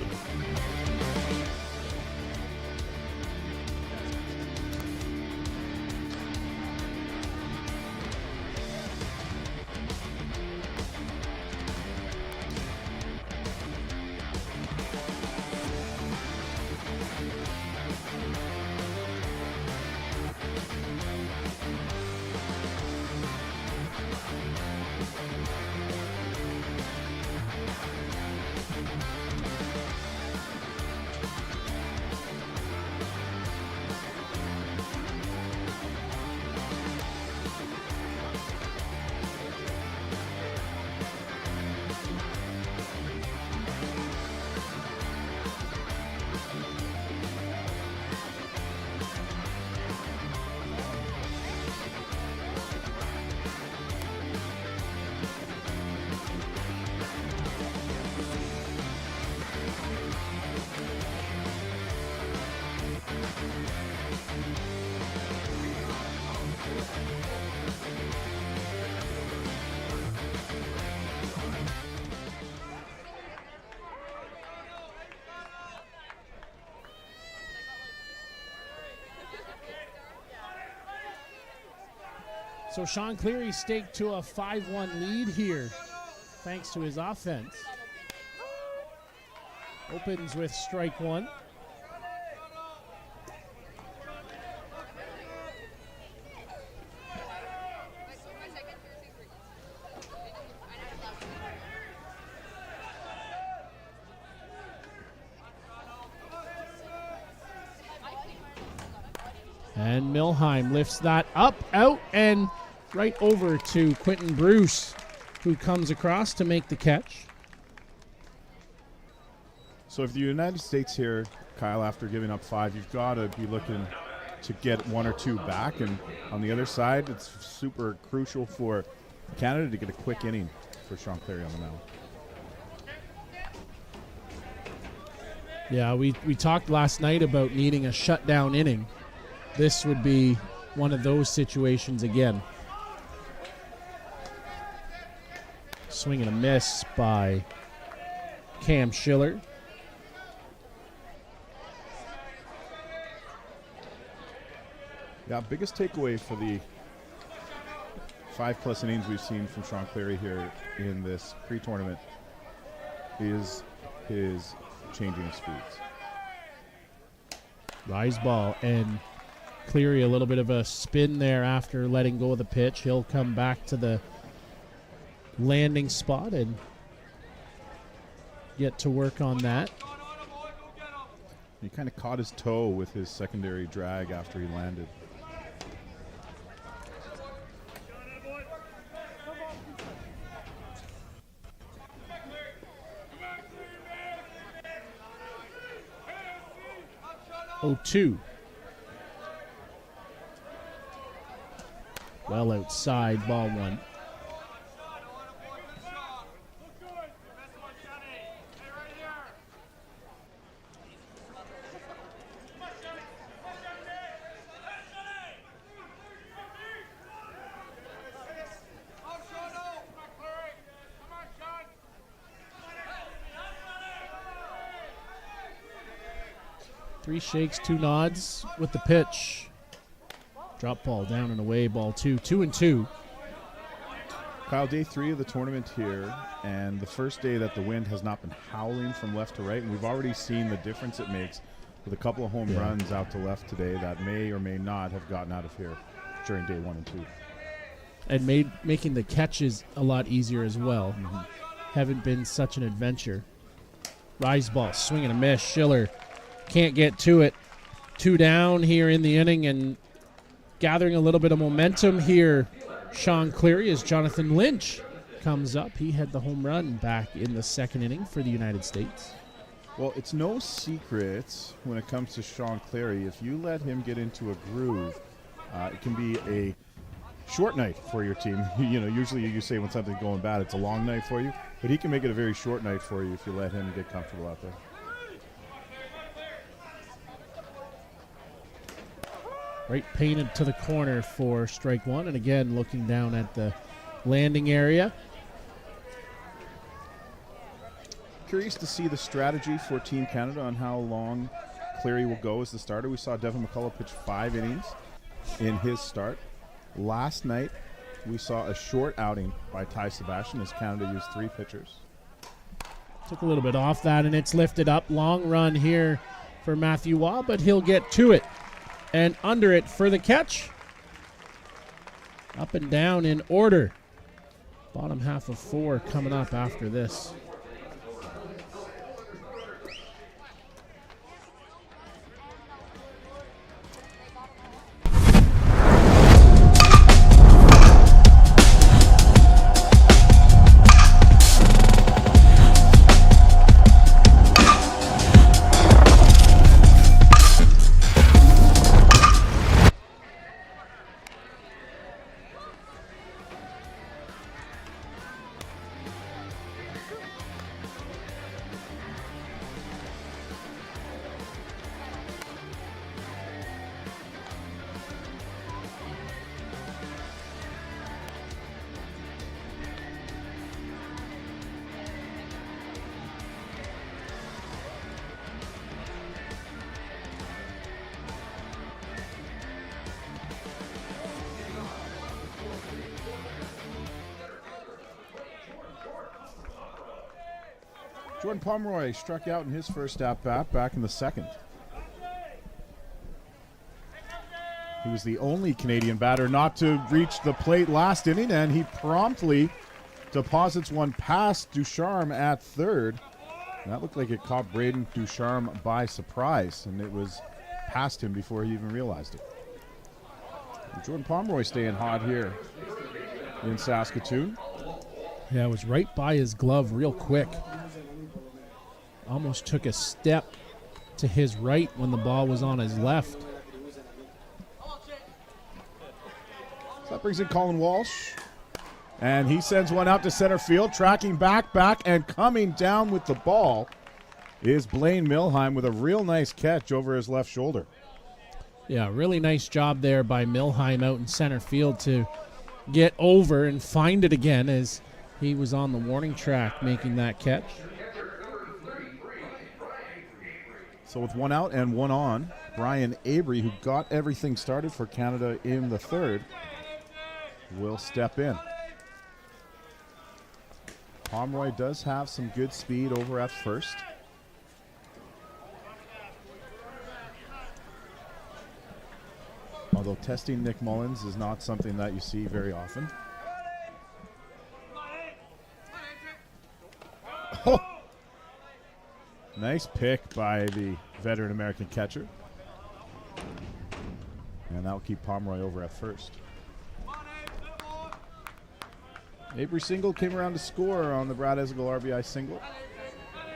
So Sean Cleary staked to a 5-1 lead here, thanks to his offense. Opens with strike one. And Milheim lifts that up, out, and right over to Quentin Bruce, who comes across to make the catch. So if the United States here, Kyle, after giving up 5, you've got to be looking to get 1 or 2 back. And on the other side, it's super crucial for Canada to get a quick inning for Sean Cleary on the mound. Yeah, we talked last night about needing a shutdown inning. This would be one of those situations again. Swing and a miss by Cam Schiller. Yeah, biggest takeaway for the 5+ innings we've seen from Sean Cleary here in this pre-tournament is his changing of speeds. Rise ball, and Cleary a little bit of a spin there after letting go of the pitch. He'll come back to the landing spot and get to work on that. He kind of caught his toe with his secondary drag after he landed. Oh, 2. Well outside, ball 1. Three shakes, 2 nods with the pitch. Drop ball down and away, ball 2. 2-2. Kyle, day 3 of the tournament here, and the first day that the wind has not been howling from left to right, and we've already seen the difference it makes with a couple of home runs out to left today that may or may not have gotten out of here during day 1 and 2. And making the catches a lot easier as well. Mm-hmm. Haven't been such an adventure. Rise ball, swing and a miss. Schiller can't get to it. 2 down here in the inning, and gathering a little bit of momentum here, Sean Cleary, as Jonathan Lynch comes up. He had the home run back in the 2nd inning for the United States. Well, it's no secret when it comes to Sean Cleary. If you let him get into a groove, it can be a short night for your team. Usually you say when something's going bad, it's a long night for you, but he can make it a very short night for you if you let him get comfortable out there. Right painted to the corner for strike 1, and again looking down at the landing area. Curious to see the strategy for Team Canada on how long Cleary will go as the starter. We saw Devin McCullough pitch 5 innings in his start. Last night, we saw a short outing by Ty Sebastian as Canada used 3 pitchers. Took a little bit off that, and it's lifted up. Long run here for Matthew Waugh, but he'll get to it. And under it for the catch. Up and down in order. Bottom half of 4 coming up after this. Jordan Pomeroy struck out in his first at-bat back in the second. He was the only Canadian batter not to reach the plate last inning, and he promptly deposits one past Ducharme at third. And that looked like it caught Braden Ducharme by surprise, and it was past him before he even realized it. And Jordan Pomeroy staying hot here in Saskatoon. Yeah, it was right by his glove real quick. Almost took a step to his right when the ball was on his left. So that brings in Colin Walsh. And he sends one out to center field, tracking back, and coming down with the ball is Blaine Milheim with a real nice catch over his left shoulder. Yeah, really nice job there by Milheim out in center field to get over and find it again as he was on the warning track making that catch. So with one out and one on, Brian Avery, who got everything started for Canada in the third, will step in. Pomeroy does have some good speed over at first. Although testing Nick Mullins is not something that you see very often. Oh! Nice pick by the veteran American catcher. And that will keep Pomeroy over at first. Avery single came around to score on the Brad Esgel RBI single.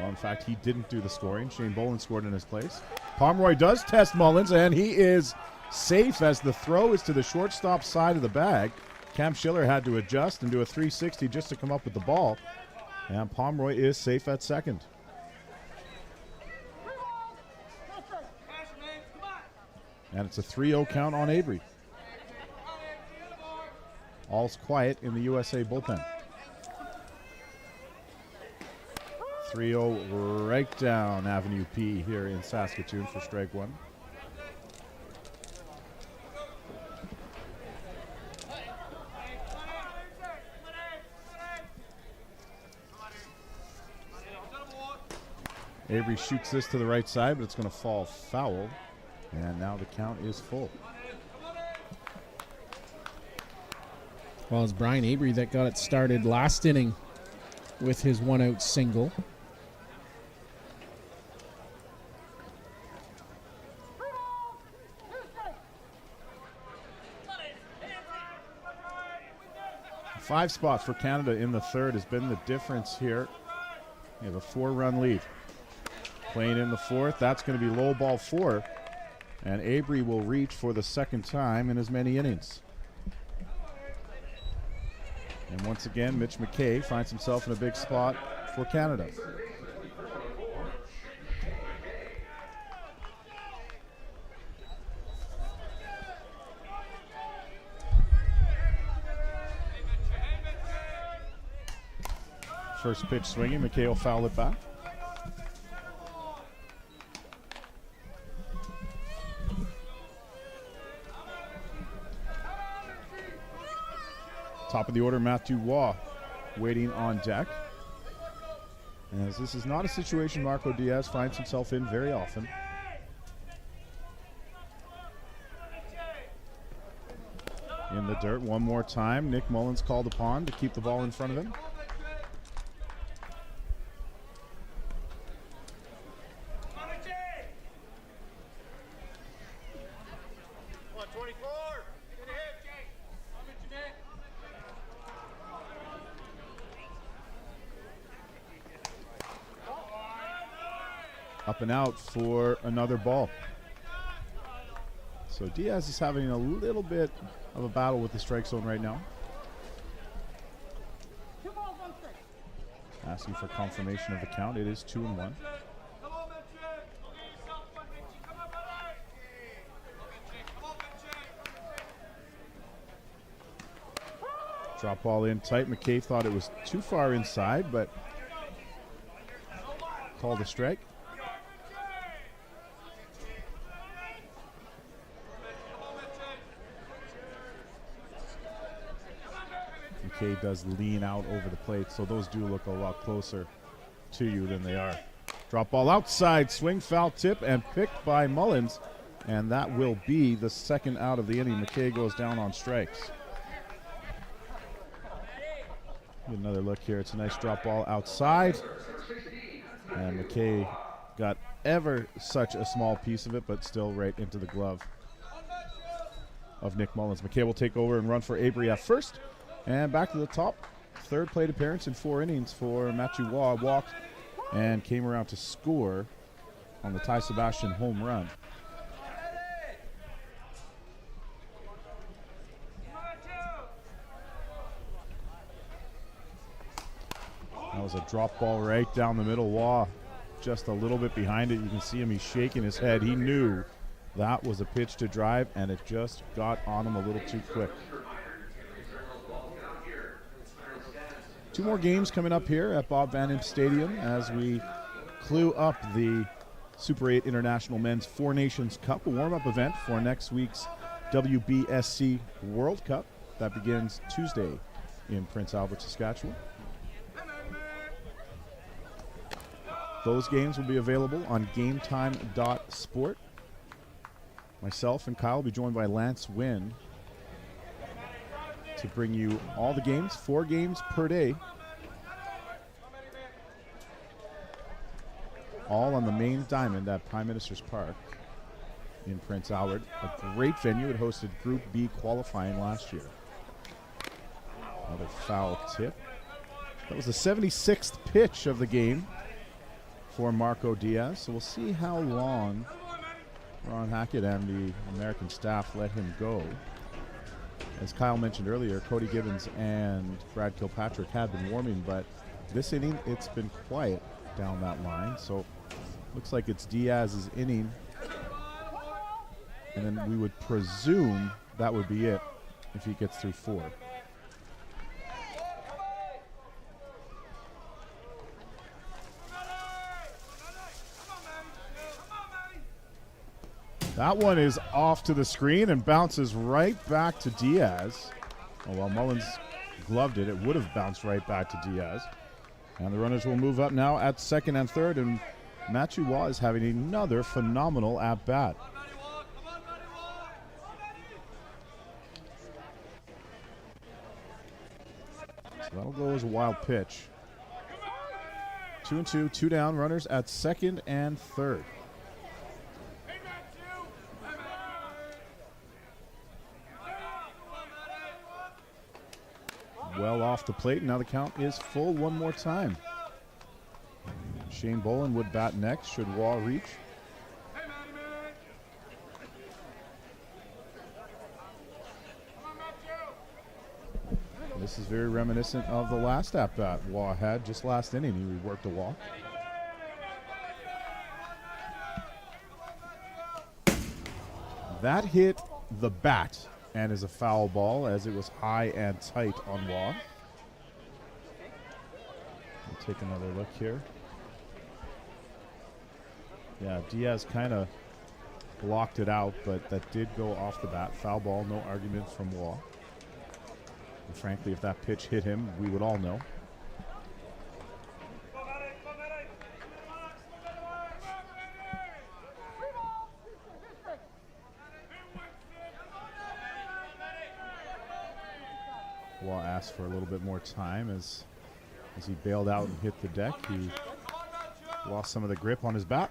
Well, in fact, he didn't do the scoring. Shane Boland scored in his place. Pomeroy does test Mullins, and he is safe as the throw is to the shortstop side of the bag. Cam Schiller had to adjust and do a 360 just to come up with the ball. And Pomeroy is safe at second. And it's a 3-0 count on Avery. All's quiet in the USA bullpen. 3-0 right down Avenue P here in Saskatoon for strike one. Avery shoots this to the right side, but it's going to fall foul. And now the count is full. Well, it's Brian Avery that got it started last inning with his one-out single. Five spot for Canada in the third has been the difference here. We have a 4-run lead. Playing in the fourth, that's going to be low ball 4. And Avery will reach for the second time in as many innings. And once again, Mitch McKay finds himself in a big spot for Canada. First pitch swinging, McKay will foul it back. Top of the order, Matthew Waugh waiting on deck. As this is not a situation Marco Diaz finds himself in very often. In the dirt one more time. Nick Mullins called upon to keep the ball in front of him. Up and out for another ball. So Diaz is having a little bit of a battle with the strike zone right now. Asking for confirmation of the count. It is 2-1. Drop ball in tight. McKay thought it was too far inside, but called a strike. McKay does lean out over the plate, so those do look a lot closer to you than they are. Drop ball outside, swing, foul, tip, and picked by Mullins. And that will be the second out of the inning. McKay goes down on strikes. Get another look here. It's a nice drop ball outside. And McKay got ever such a small piece of it, but still right into the glove of Nick Mullins. McKay will take over and run for Avery at first. And back to the top. Third plate appearance in 4 innings for Matthew Waugh. Walked and came around to score on the Ty Sebastian home run. That was a drop ball right down the middle. Waugh just a little bit behind it. You can see him, he's shaking his head. He knew that was a pitch to drive, and it just got on him a little too quick. 2 more games coming up here at Bob Van Impe Stadium as we clue up the Super 8 International Men's 4 Nations Cup, a warm-up event for next week's WBSC World Cup. That begins Tuesday in Prince Albert, Saskatchewan. Those games will be available on gametime.sport. Myself and Kyle will be joined by Lance Wynn to bring you all the games, 4 games per day, all on the main diamond at Prime Minister's Park in Prince Albert. A great venue. It hosted Group B qualifying last year. Another foul tip. That was the 76th pitch of the game for Marco Diaz. So we'll see how long Ron Hackett and the American staff let him go. As Kyle mentioned earlier, Cody Gibbons and Brad Kilpatrick had been warming, but this inning, it's been quiet down that line. So looks like it's Diaz's inning. And then we would presume that would be it if he gets through 4. That one is off to the screen and bounces right back to Diaz. Oh, while Mullins gloved it, it would have bounced right back to Diaz. And the runners will move up now at second and third, and Matthew Waugh is having another phenomenal at-bat. So that'll go as a wild pitch. 2-2, 2 down, runners at second and third. Well off the plate. Now the count is full one more time. Shane Bolin would bat next should Waugh reach. This is very reminiscent of the last at-bat Waugh had just last inning. He worked a walk. That hit the bat and is a foul ball as it was high and tight on Waugh. We'll take another look here. Yeah, Diaz kind of blocked it out, but that did go off the bat. Foul ball, no argument from Waugh. And frankly, if that pitch hit him, we would all know. Waugh asked for a little bit more time as he bailed out and hit the deck. He lost some of the grip on his bat.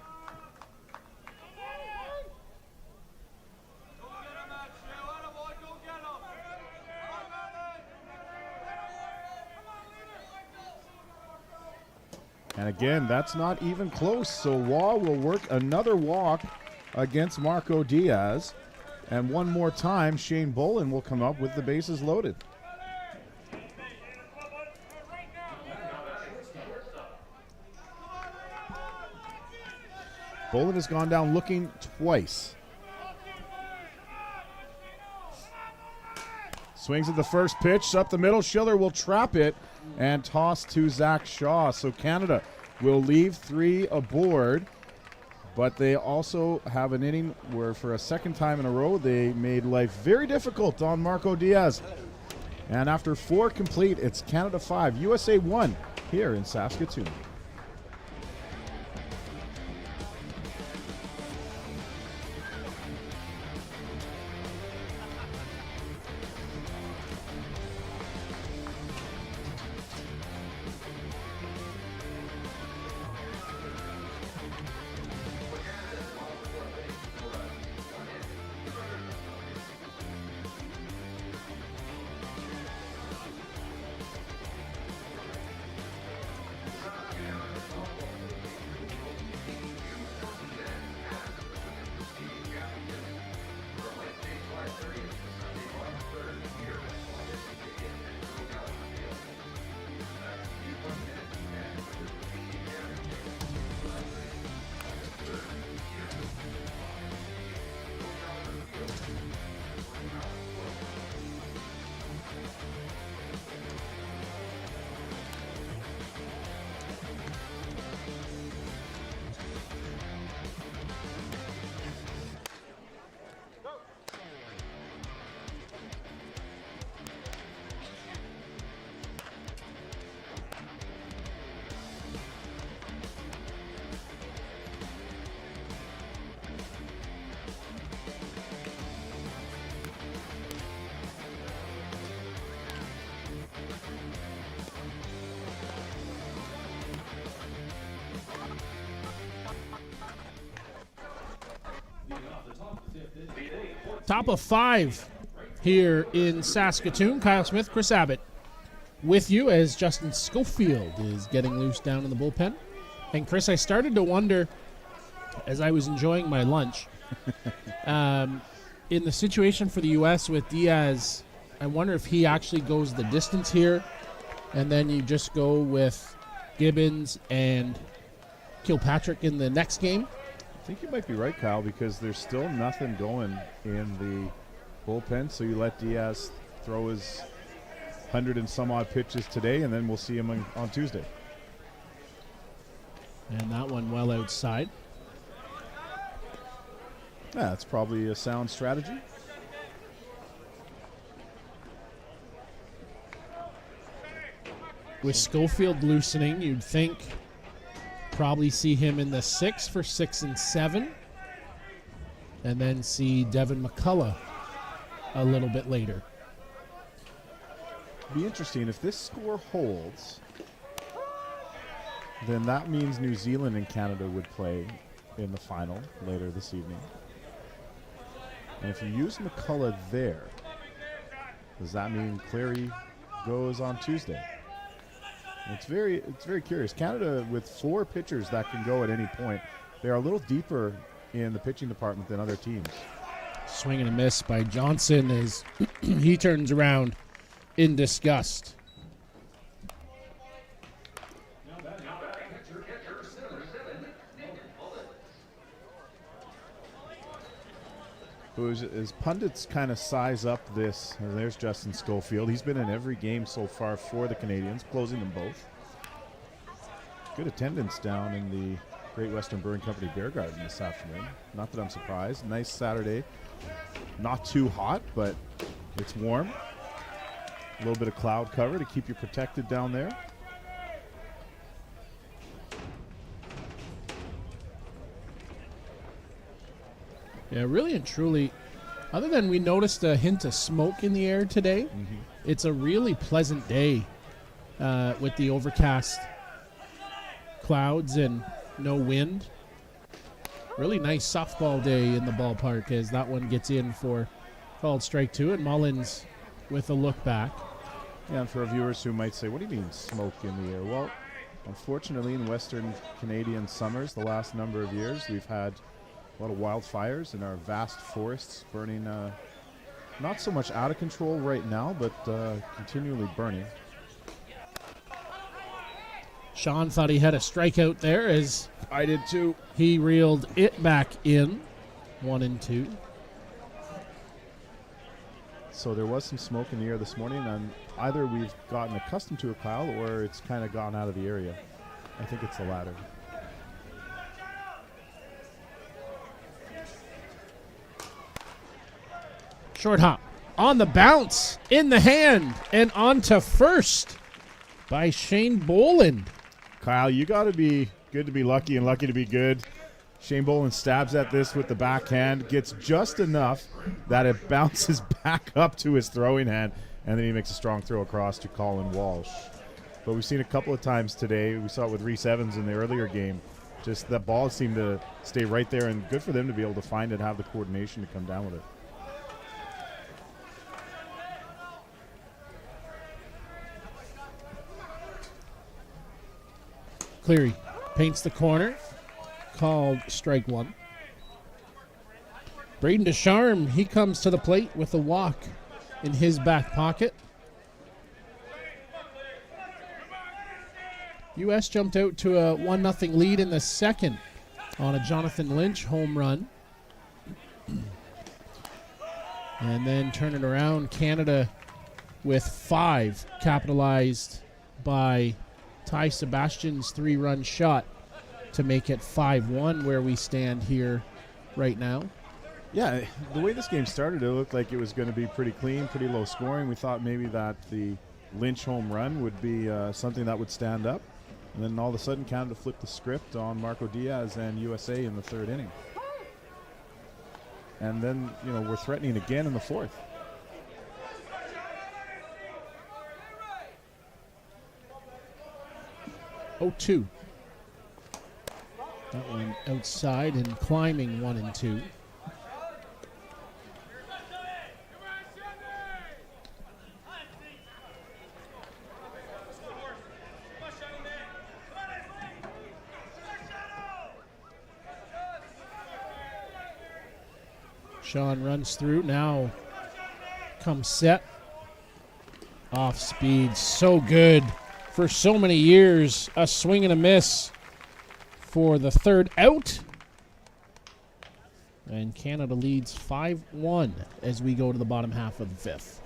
And again, that's not even close. So Waugh will work another walk against Marco Diaz. And one more time, Shane Bolin will come up with the bases loaded. Bolin has gone down looking twice. Swings at the first pitch, up the middle. Schiller will trap it and toss to Zach Shaw. So Canada will leave 3 aboard, but they also have an inning where for a second time in a row they made life very difficult on Marco Diaz. And after 4 complete, it's Canada 5, USA 1 here in Saskatoon. Top of 5 here in Saskatoon. Kyle Smith, Chris Abbott with you as Justin Schofield is getting loose down in the bullpen. And Chris, I started to wonder as I was enjoying my lunch, in the situation for the U.S. with Diaz, I wonder if he actually goes the distance here, and then you just go with Gibbons and Kilpatrick in the next game. I think you might be right, Kyle, because there's still nothing going in the bullpen, so you let Diaz throw his 100 and some odd pitches today, and then we'll see him on Tuesday. And that one well outside. Yeah, that's probably a sound strategy. With Schofield loosening, you'd think probably see him in the 6 for 6 and 7, and then see Devin McCullough a little bit later. Be interesting if this score holds. Then that means New Zealand and Canada would play in the final later this evening. And if you use McCullough there, does that mean Cleary goes on Tuesday? It's very curious. Canada, with 4 pitchers that can go at any point, they are a little deeper in the pitching department than other teams. Swing and a miss by Johnson as he turns around in disgust. As pundits kind of size up this, and there's Justin Schofield. He's been in every game so far for the Canadians, closing them both. Good attendance down in the Great Western Brewing Company Beer Garden this afternoon. Not that I'm surprised. Nice Saturday. Not too hot, but it's warm. A little bit of cloud cover to keep you protected down there. Yeah, really and truly, other than we noticed a hint of smoke in the air today, it's a really pleasant day with the overcast clouds and no wind. Really nice softball day in the ballpark as that one gets in for called strike 2, and Mullins with a look back. Yeah, and for our viewers who might say, what do you mean smoke in the air? Well, unfortunately in Western Canadian summers, the last number of years, we've had a lot of wildfires in our vast forests burning, not so much out of control right now, but continually burning. Sean thought he had a strikeout there as I did too. he reeled it back in, 1-2. So there was some smoke in the air this morning, and either we've gotten accustomed to it, Kyle, or it's kind of gone out of the area. I think it's the latter. Short hop on the bounce, in the hand, and on to first by Shane Boland. Kyle, you got to be good to be lucky and lucky to be good. Shane Boland stabs at this with the backhand, gets just enough that it bounces back up to his throwing hand, and then he makes a strong throw across to Colin Walsh. But we've seen a couple of times today, we saw it with Reese Evans in the earlier game, just that ball seemed to stay right there, and good for them to be able to find it, have the coordination to come down with it. Cleary paints the corner, called strike 1. Braden Descharme, he comes to the plate with a walk in his back pocket. U.S. jumped out to a 1-0 lead in the second on a Jonathan Lynch home run. And then turn it around, Canada with 5 capitalized by Ty Sebastian's 3-run shot to make it 5-1 where we stand here right now. Yeah, the way this game started, it looked like it was going to be pretty clean, pretty low scoring. We thought maybe that the Lynch home run would be something that would stand up. And then all of a sudden, Canada flipped the script on Marco Diaz and USA in the 3rd inning. And then, we're threatening again in the 4th. Oh, 2. That one outside and climbing 1-2. Sean runs through. Now comes set. Off speed. So good for so many years. A swing and a miss for the third out. And Canada leads 5-1 as we go to the bottom half of the fifth.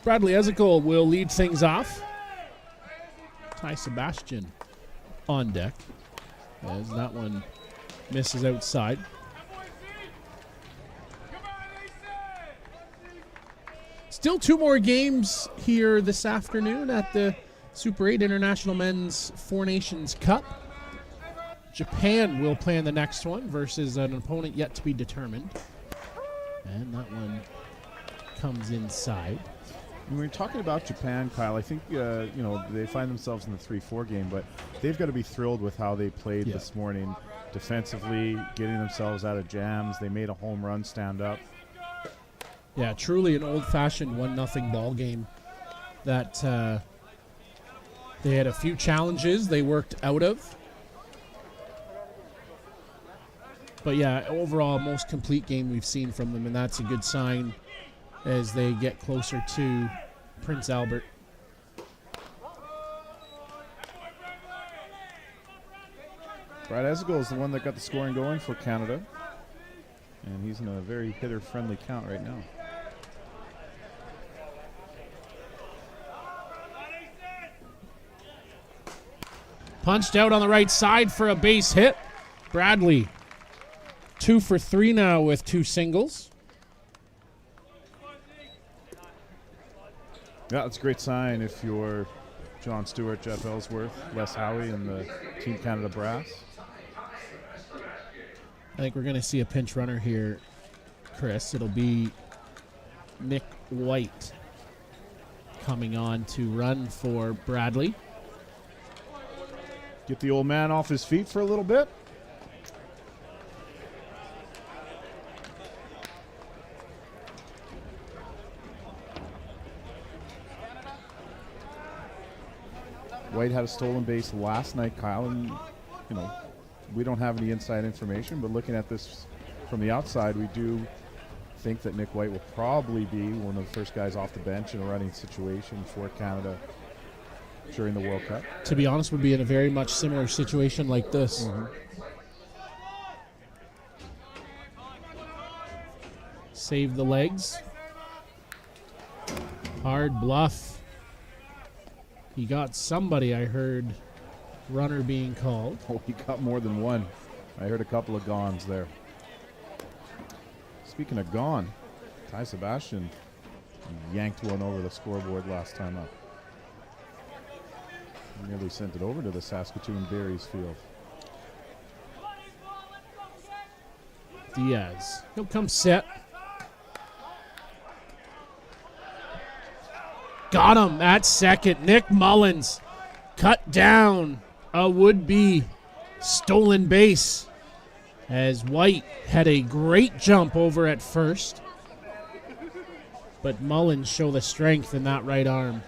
Bradley Ezekiel will lead things off. Ty Sebastian on deck as that one misses outside. Still 2 more games here this afternoon at the Super 8 International Men's Four Nations Cup. Japan will play in the next one versus an opponent yet to be determined. And that one comes inside. When we're talking about Japan, Kyle, I think they find themselves in the 3-4 game, but they've got to be thrilled with how they played this morning defensively, getting themselves out of jams. They made a home run stand up. Yeah, truly an old-fashioned 1-0 ball game that they had a few challenges they worked out of. But yeah, overall, most complete game we've seen from them, and that's a good sign as they get closer to Prince Albert. Brad Ezekiel is the one that got the scoring going for Canada, and he's in a very hitter-friendly count right now. Punched out on the right side for a base hit. Bradley, 2 for 3 now with 2 singles. Yeah, that's a great sign if you're John Stewart, Jeff Ellsworth, Les Howie, and the Team Canada brass. I think we're going to see a pinch runner here, Chris. It'll be Nick White coming on to run for Bradley. Get the old man off his feet for a little bit. White had a stolen base last night, Kyle, and we don't have any inside information, but looking at this from the outside, we do think that Nick White will probably be one of the first guys off the bench in a running situation for Canada during the World Cup. To be honest, would be in a very much similar situation like this. Mm-hmm. Save the legs. Hard bluff. He got somebody, I heard, runner being called. Oh, he got more than one. I heard a couple of gones there. Speaking of gone, Ty Sebastian yanked one over the scoreboard last time up. Nearly sent it over to the Saskatoon Berries field. Diaz. He'll come set. Got him at second. Nick Mullins cut down a would-be stolen base as White had a great jump over at first. But Mullins showed the strength in that right arm.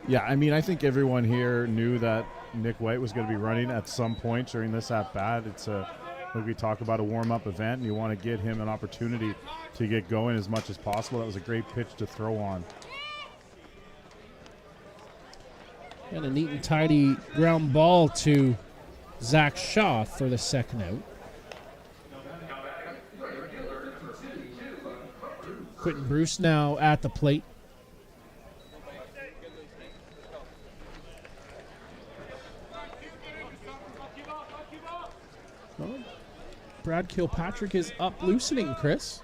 Yeah, I mean, I think everyone here knew that Nick White was going to be running at some point during this at-bat. It's a Look, we talk about a warm-up event, and you want to get him an opportunity to get going as much as possible. That was a great pitch to throw on. And a neat and tidy ground ball to Zach Shaw for the second out. Quentin Bruce now at the plate. Well, Brad Kilpatrick is up loosening, Chris.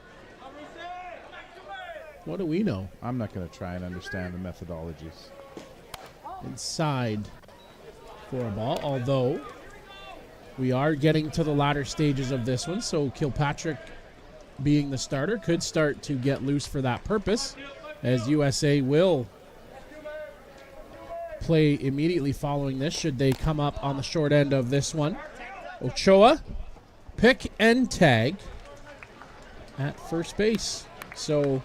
What do we know? I'm not going to try and understand the methodologies. Inside for a ball, although we are getting to the latter stages of this one, so Kilpatrick, being the starter, could start to get loose for that purpose, as USA will play immediately following this should they come up on the short end of this one. Ochoa, pick and tag at first base. So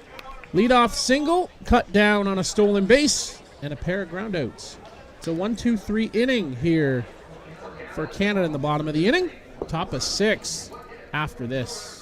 leadoff single, cut down on a stolen base, and a pair of groundouts. It's a 1-2-3 inning here for Canada in the bottom of the inning. Top of 6 after this.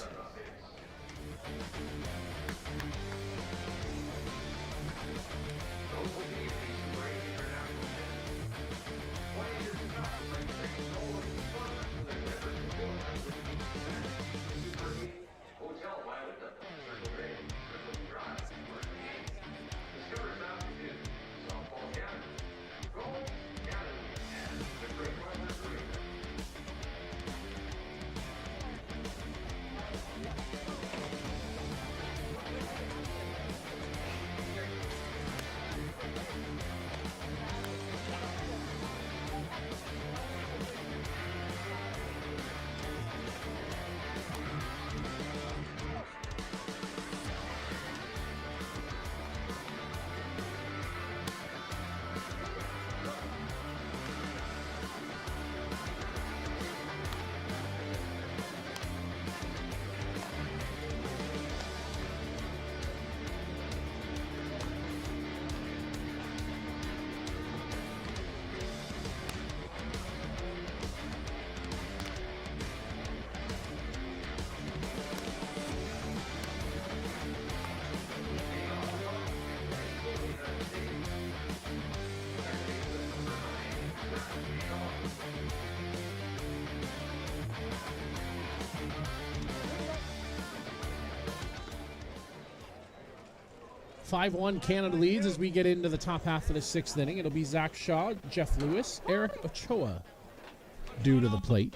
(5-1) Canada leads as we get into the top half of the 6th inning. It'll be Zach Shaw, Jeff Lewis, Eric Ochoa due to the plate.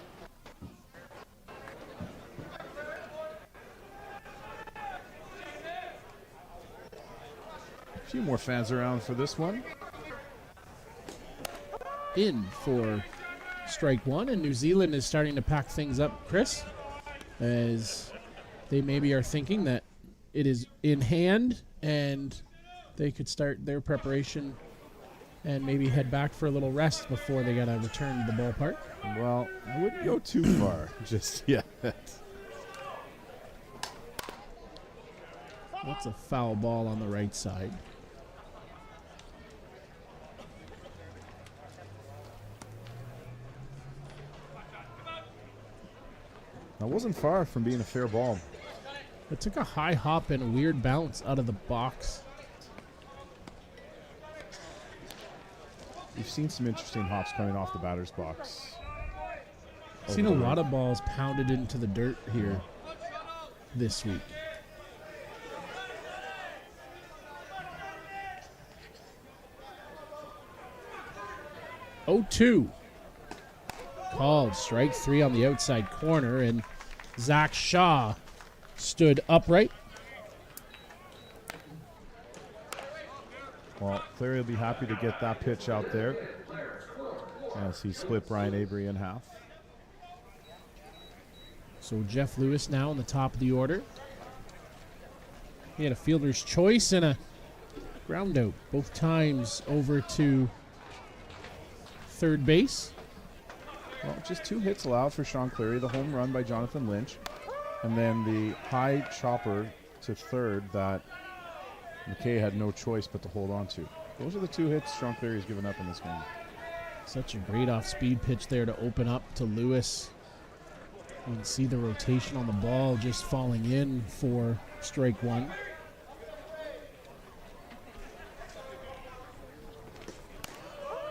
A few more fans around for this one. In for strike one, and New Zealand is starting to pack things up, Chris, as they maybe are thinking that it is in hand and they could start their preparation and maybe head back for a little rest before they got to return to the ballpark. Well, I wouldn't go too far just yet. That's a foul ball on the right side. That wasn't far from being a fair ball. It took a high hop and a weird bounce out of the box. We've seen some interesting hops coming off the batter's box. I've seen a lot of balls pounded into the dirt here this week. (0-2) called strike 3 on the outside corner, and Zach Shaw stood upright. Well, Clary will be happy to get that pitch out there as he split Brian Avery in half. So Jeff Lewis now on the top of the order. He had a fielder's choice and a ground out, both times over to third base. Well, just 2 hits allowed for Sean Cleary, the home run by Jonathan Lynch, and then the high chopper to third that McKay had no choice but to hold on to. Those are the 2 hits Sean Cleary's given up in this game. Such a great off-speed pitch there to open up to Lewis. You can see the rotation on the ball just falling in for strike one.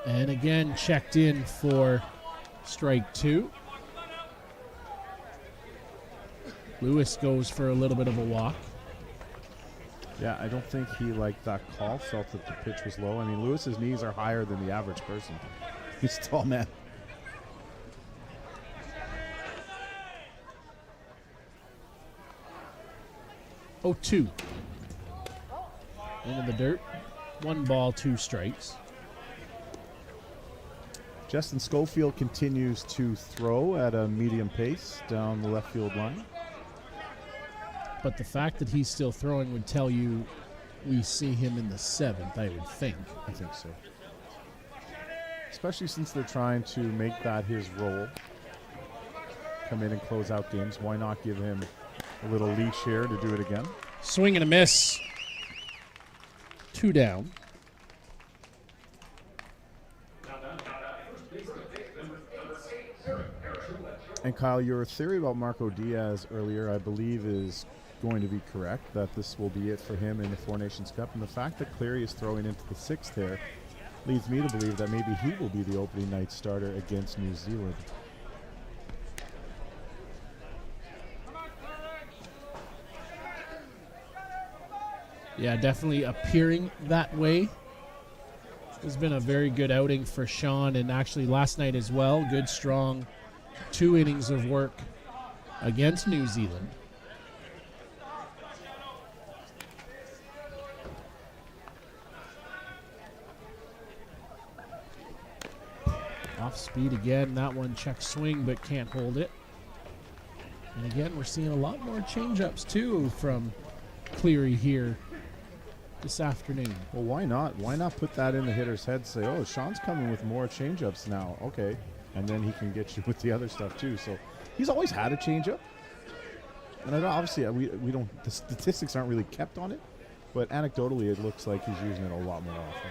And again, checked in for strike two. Lewis goes for a little bit of a walk. Yeah, I don't think he liked that call, felt that the pitch was low. I mean, Lewis's knees are higher than the average person. He's a tall man. Oh, 2. Into the dirt. 1 ball, 2 strikes. Justin Schofield continues to throw at a medium pace down the left field line. But the fact that he's still throwing would tell you we see him in the 7th, I would think. I think so. Especially since they're trying to make that his role. Come in and close out games. Why not give him a little leash here to do it again? Swing and a miss. 2 down. And Kyle, your theory about Marco Diaz earlier, I believe, is going to be correct, that this will be it for him in the Four Nations Cup. And the fact that Cleary is throwing into the 6th here leads me to believe that maybe he will be the opening night starter against New Zealand. Yeah, definitely appearing that way. It's been a very good outing for Sean, and actually last night as well. Good, strong 2 innings of work against New Zealand. Off speed again. That one check swing, but can't hold it. And again, we're seeing a lot more changeups too from Cleary here this afternoon. Well, why not? Why not put that in the hitter's head? Say, oh, Sean's coming with more changeups now. Okay. And then he can get you with the other stuff too. So he's always had a changeup. And I know obviously we don't, the statistics aren't really kept on it, but anecdotally it looks like he's using it a lot more often.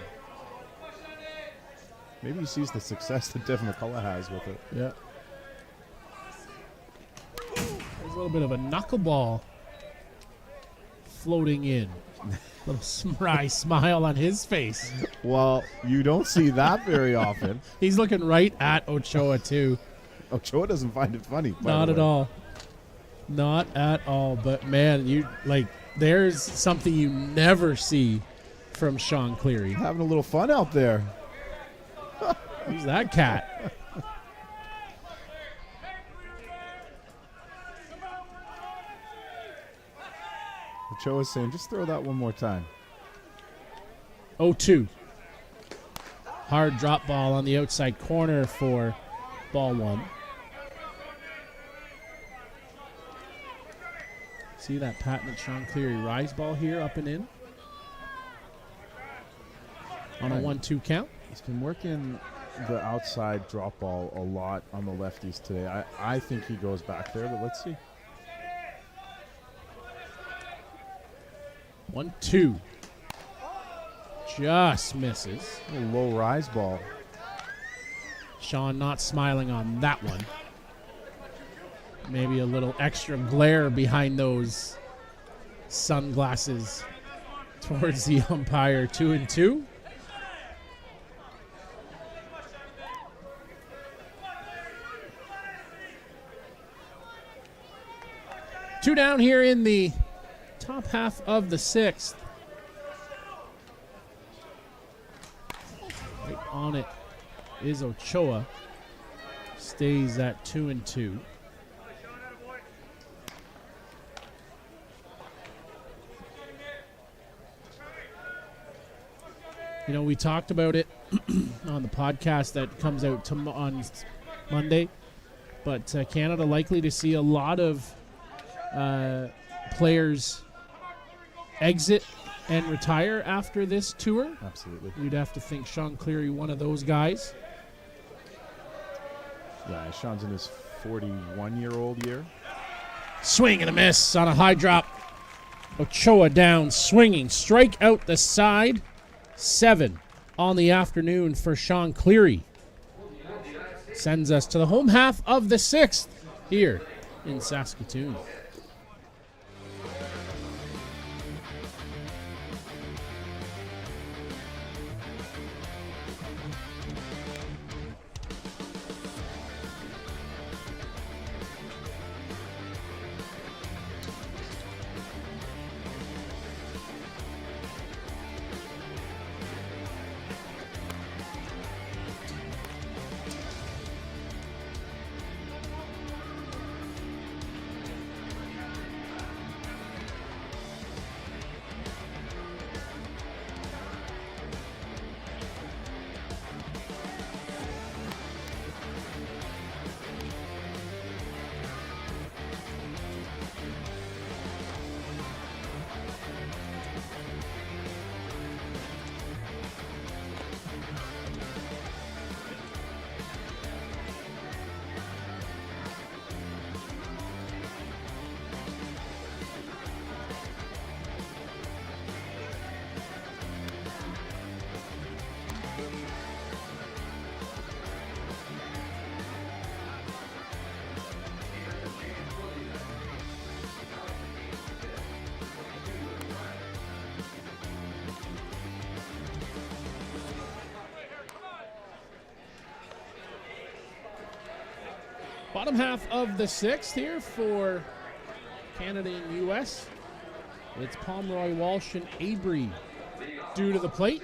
Maybe he sees the success that Devin McCullough has with it. Yeah. There's a little bit of a knuckleball floating in. Little wry smile on his face. Well, you don't see that very often. He's looking right at Ochoa, too. Ochoa doesn't find it funny. Not at all. Not at all. But, man, there's something you never see from Sean Cleary. Having a little fun out there. Who's that cat? Ochoa's saying, just throw that one more time. 0-2. Hard drop ball on the outside corner for ball 1. See that patented Sean Cleary rise ball here, up and in? On a 1-2 count. He's been working the outside drop ball a lot on the lefties today. I think he goes back there, but let's see. 1-2. Just misses. A low rise ball. Sean not smiling on that one. Maybe a little extra glare behind those sunglasses towards the umpire. 2-2. Two down here in the top half of the 6th. Right on it is Ochoa. Stays at 2-2. You know, we talked about it on the podcast that comes out on Monday, but Canada likely to see a lot of players exit and retire after this tour. Absolutely. You'd have to think Sean Cleary, one of those guys. Yeah, Sean's in his 41-year-old year. Swing and a miss on a high drop. Ochoa down, swinging, strike out the side. 7 on the afternoon for Sean Cleary. Sends us to the home half of the 6th here in Saskatoon. Bottom half of the sixth here for Canada and U.S. It's Pomeroy, Walsh, and Abry due to the plate.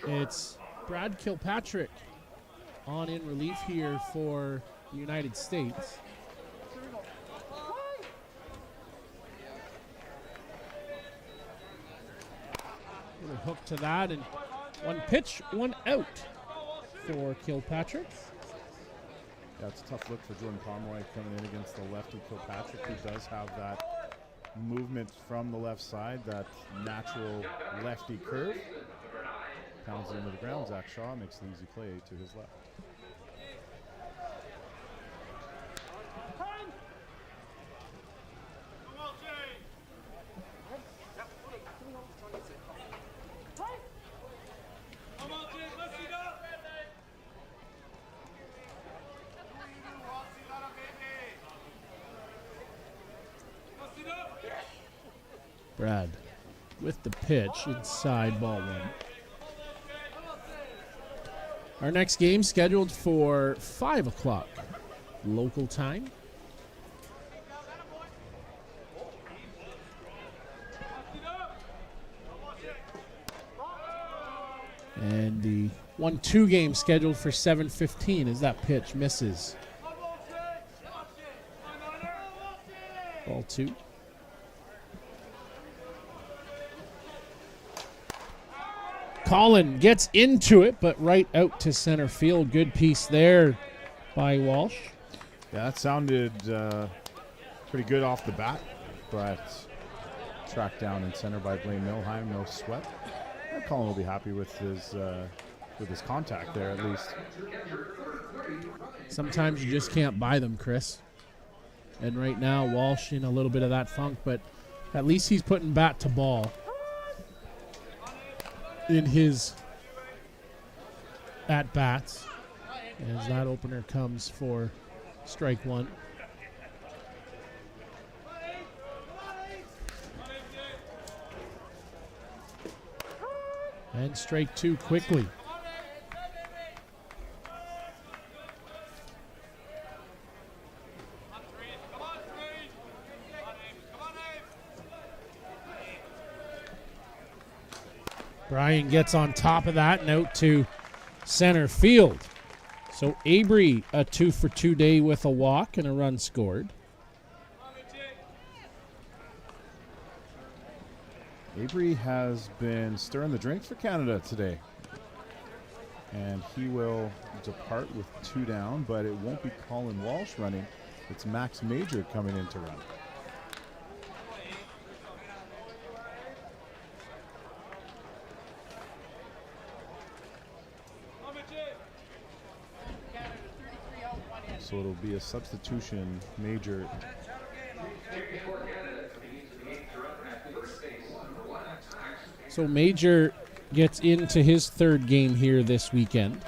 It's Brad Kilpatrick on in relief here for the United States. Little hook to that, and one pitch, one out for Kilpatrick. Yeah, it's a tough look for Jordan Pomeroy coming in against the lefty Kilpatrick, who does have that movement from the left side, that natural lefty curve. Pounds into the ground. Zach Shaw makes an easy play to his left. Brad with the pitch inside, ball one. Our next game scheduled for 5 o'clock local time. And the 1-2 game scheduled for 7:15 as that pitch misses. Ball 2. Colin gets into it, but right out to center field. Good piece there by Walsh. Yeah, that sounded pretty good off the bat, but tracked down in center by Blaine Milheim. No sweat. Colin will be happy with his contact there, at least. Sometimes you just can't buy them, Chris. And right now, Walsh in a little bit of that funk, but at least he's putting bat to ball in his at-bats as that opener comes for strike one. And strike two quickly. Brian gets on top of that and out to center field. So Abry, a 2-for-2 day with a walk and a run scored. Abry has been stirring the drink for Canada today. And he will depart with 2 down, but it won't be Colin Walsh running. It's Max Major coming in to run. So it'll be a substitution, Major. So Major gets into his 3rd game here this weekend.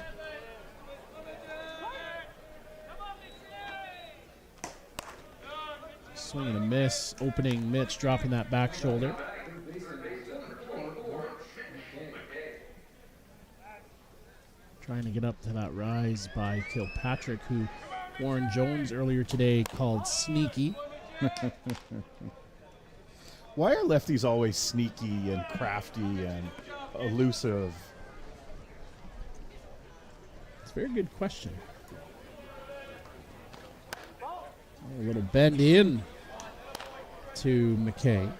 miss. Opening Mitch dropping that back shoulder. Trying to get up to that rise by Kilpatrick, who Warren Jones earlier today called sneaky. Why are lefties always sneaky and crafty and elusive? It's a very good question. A little bend in to McKay.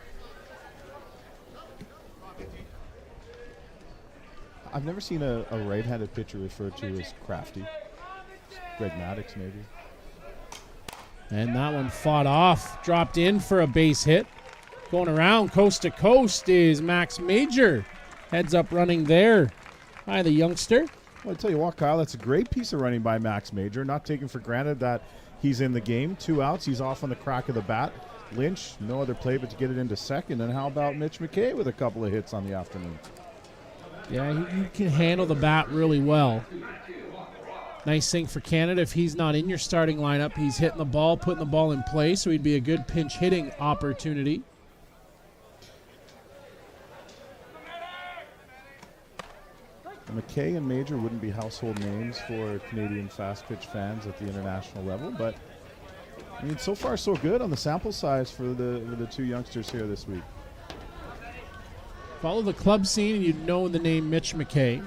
I've never seen a right-handed pitcher referred to as crafty. Greg Maddux, maybe. And that one fought off, dropped in for a base hit. Going around coast to coast is Max Major. Heads up running there by the youngster. Well, I tell you what, Kyle, that's a great piece of running by Max Major. Not taking for granted that he's in the game. 2 outs, he's off on the crack of the bat. Lynch, no other play but to get it into second. And how about Mitch McKay with a couple of hits on the afternoon? Yeah, he can handle the bat really well. Nice thing for Canada, if he's not in your starting lineup, he's hitting the ball, putting the ball in play, so he'd be a good pinch hitting opportunity. McKay and Major wouldn't be household names for Canadian FastPitch fans at the international level, but I mean, so far so good on the sample size for the 2 youngsters here this week. Follow the club scene and you'd know the name Mitch McKay,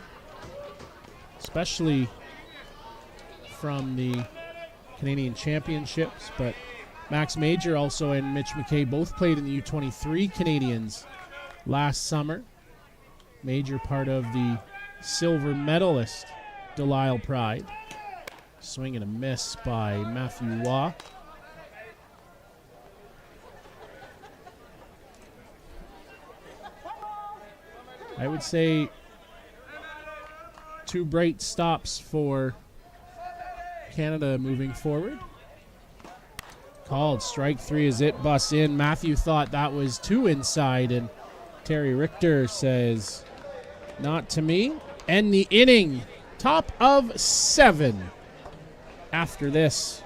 especially from the Canadian Championships. But Max Major also and Mitch McKay both played in the U23 Canadians last summer. Major part of the silver medalist Delisle Pride. Swing and a miss by Matthew Waugh. I would say 2 bright stops for Canada moving forward. Called strike 3 as it busts in. Matthew thought that was 2 inside, and Terry Richter says, not to me. End the inning. Top of 7 after this.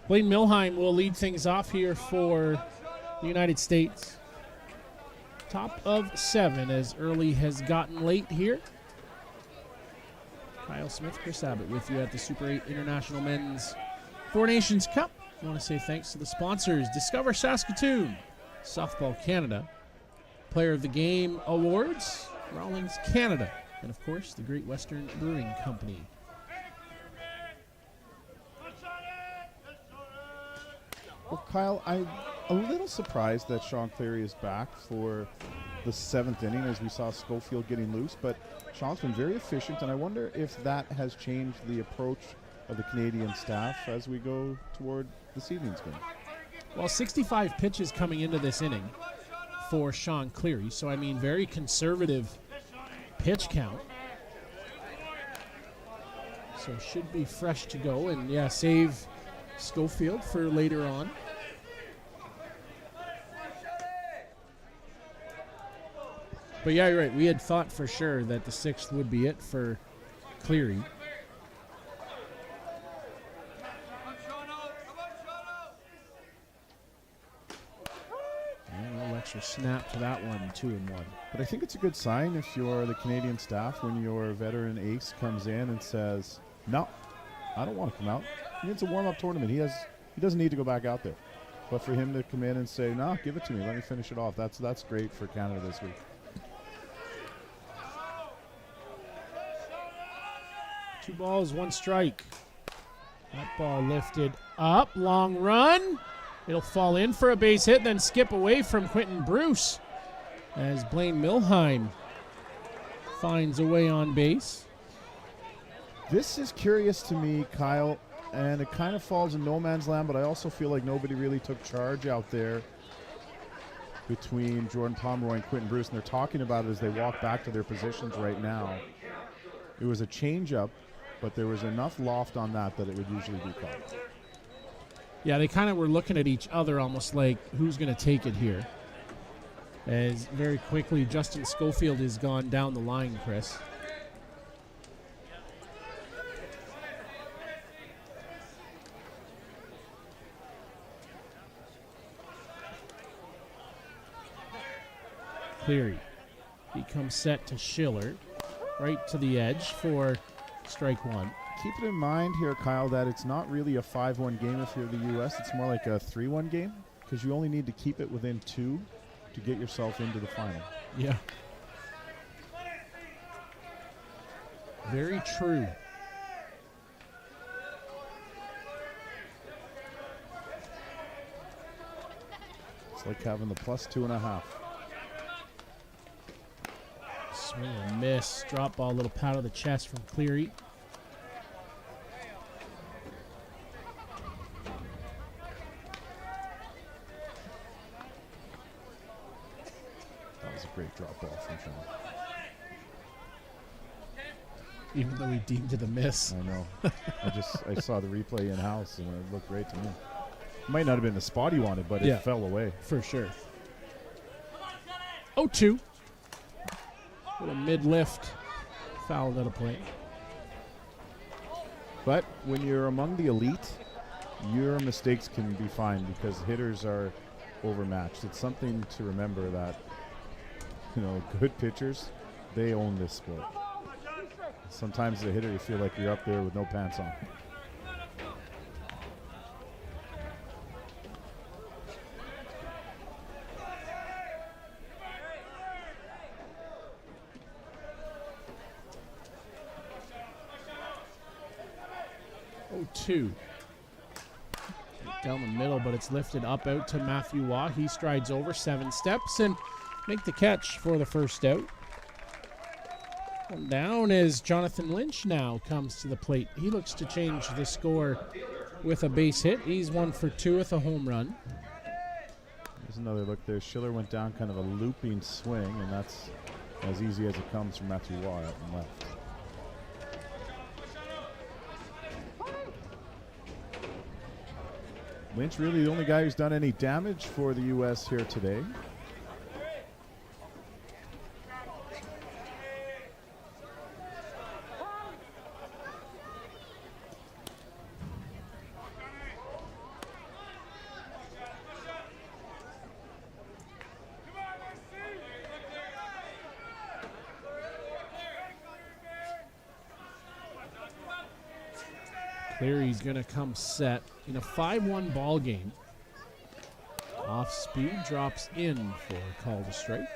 Blaine Milheim will lead things off here for the United States. Top of 7 as early has gotten late here. Kyle Smith, Chris Abbott with you at the Super 8 International Men's 4 Nations Cup. I want to say thanks to the sponsors, Discover Saskatoon, Softball Canada, Player of the Game Awards, Rawlings Canada, and of course the Great Western Brewing Company. Well, Kyle, I'm a little surprised that Sean Cleary is back for the 7th inning as we saw Schofield getting loose, but Sean's been very efficient, and I wonder if that has changed the approach of the Canadian staff as we go toward this evening's game. Well, 65 pitches coming into this inning for Sean Cleary, so I mean very conservative pitch count. So should be fresh to go, and yeah, save Schofield for later on. But yeah, you're right. We had thought for sure that the 6th would be it for Cleary. And a little extra snap to that one, 2-1. But I think it's a good sign if you're the Canadian staff when your veteran ace comes in and says, no, I don't want to come out. It's a warm-up tournament. He doesn't need to go back out there. But for him to come in and say, no, give it to me. Let me finish it off. That's great for Canada this week. 2 balls, 1 strike. That ball lifted up, long run. It'll fall in for a base hit, then skip away from Quentin Bruce as Blaine Milheim finds a way on base. This is curious to me, Kyle, and it kind of falls in no man's land, but I also feel like nobody really took charge out there between Jordan Pomeroy and Quentin Bruce, and they're talking about it as they walk back to their positions right now. It was a change-up, but there was enough loft on that it would usually be caught. Yeah, they kind of were looking at each other almost like, who's going to take it here? As very quickly, Justin Schofield has gone down the line, Chris. Cleary. He comes set to Schiller. Right to the edge for strike 1. Keep it in mind here, Kyle, that it's not really a 5-1 game if you're the U.S. It's more like a 3-1 game because you only need to keep it within 2 to get yourself into the final. Yeah. Very true. It's like having the +2.5. Swing and miss. Drop ball, a little pat of the chest from Cleary. That was a great drop ball from Sean. Even though he deemed it a miss. I know. I saw the replay in-house, and it looked great to me. Might not have been the spot he wanted, but it fell away. For sure. 0-2. With a mid-lift foul out of play. But when you're among the elite, your mistakes can be fine because hitters are overmatched. It's something to remember that, good pitchers, they own this sport. Sometimes as a hitter, you feel like you're up there with no pants on. Two. Down the middle, but it's lifted up out to Matthew Waugh. He strides over 7 steps and make the catch for the first out. One down as Jonathan Lynch now comes to the plate. He looks to change the score with a base hit. He's 1 for 2 with a home run. There's another look there. Schiller went down kind of a looping swing, and that's as easy as it comes from Matthew Waugh out and left. Lynch really the only guy who's done any damage for the U.S. here today. Cleary's going to come set in a 5-1 ball game. Off speed, drops in for a call to strike.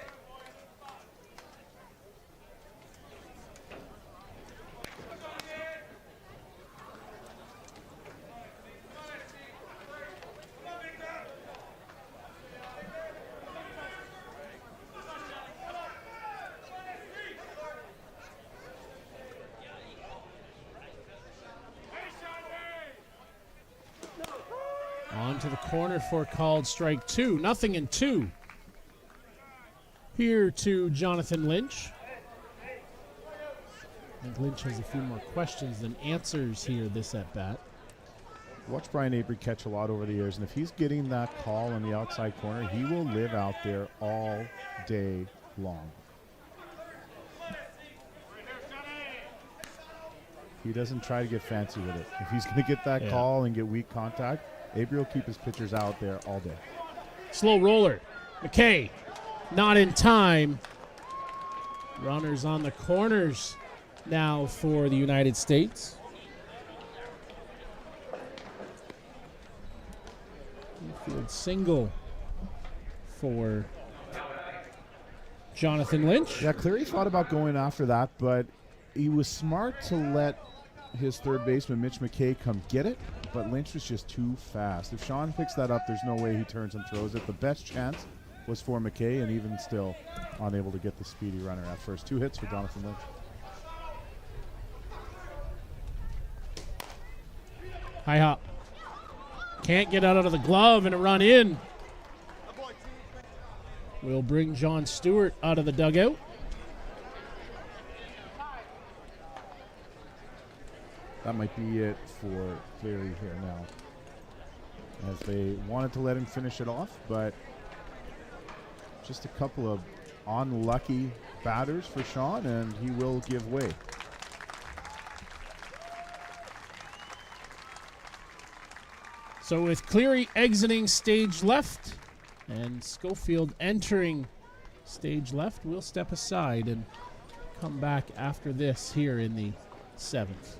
On to the corner for called strike 2. 0-2. Here to Jonathan Lynch. I think Lynch has a few more questions than answers here this at bat. Watch Brian Avery catch a lot over the years, and if he's getting that call on the outside corner, he will live out there all day long. He doesn't try to get fancy with it. If he's going to get that call and get weak contact, Avery will keep his pitchers out there all day. Slow roller. McKay, not in time. Runners on the corners now for the United States. Infield single for Jonathan Lynch. Yeah, Cleary thought about going after that, but he was smart to let his third baseman, Mitch McKay, come get it, but Lynch was just too fast. If Sean picks that up, there's no way he turns and throws it. The best chance was for McKay, and even still unable to get the speedy runner at first. 2 hits for Jonathan Lynch. High hop. Can't get out of the glove, and a run in. Will bring John Stewart out of the dugout. That might be it for Cleary here now, as they wanted to let him finish it off, but just a couple of unlucky batters for Sean, and he will give way. So with Cleary exiting stage left and Schofield entering stage left, we'll step aside and come back after this here in the 7th.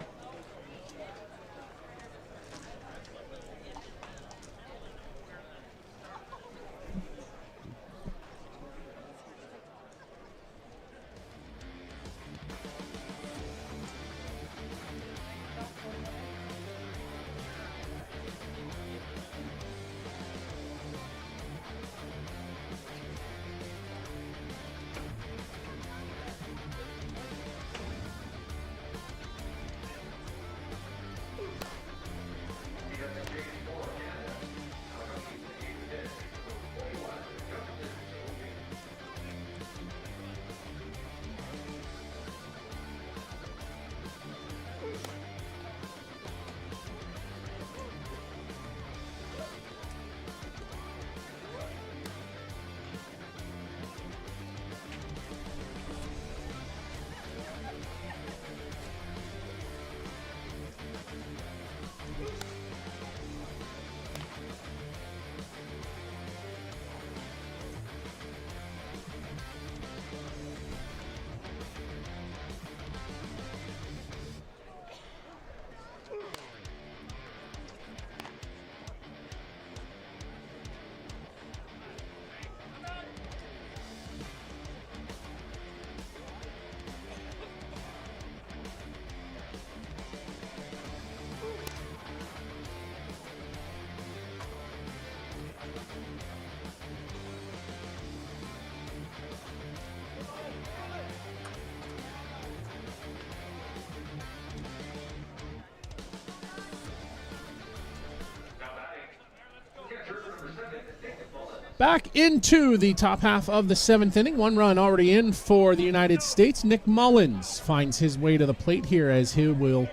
Back into the top half of the 7th inning. 1 run already in for the United States. Nick Mullins finds his way to the plate here as he will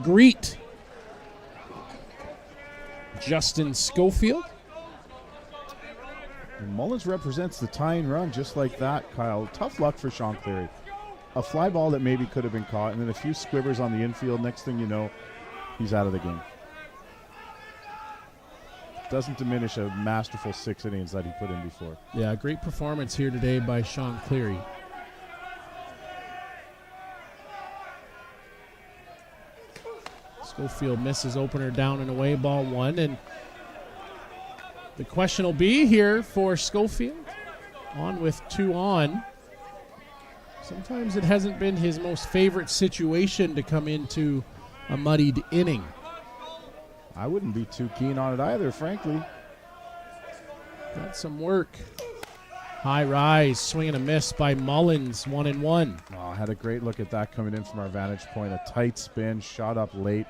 greet Justin Schofield. And Mullins represents the tying run just like that, Kyle. Tough luck for Sean Cleary. A fly ball that maybe could have been caught, and then a few squibers on the infield. Next thing you know, he's out of the game. Doesn't diminish a masterful 6 innings that he put in before. Yeah, great performance here today by Sean Cleary. Schofield misses opener down and away, ball 1. And the question will be here for Schofield. On with 2 on. Sometimes it hasn't been his most favorite situation to come into a muddied inning. I wouldn't be too keen on it either, frankly. Got some work. High rise, swing and a miss by Mullins, 1-1. Oh, I had a great look at that coming in from our vantage point. A tight spin, shot up late.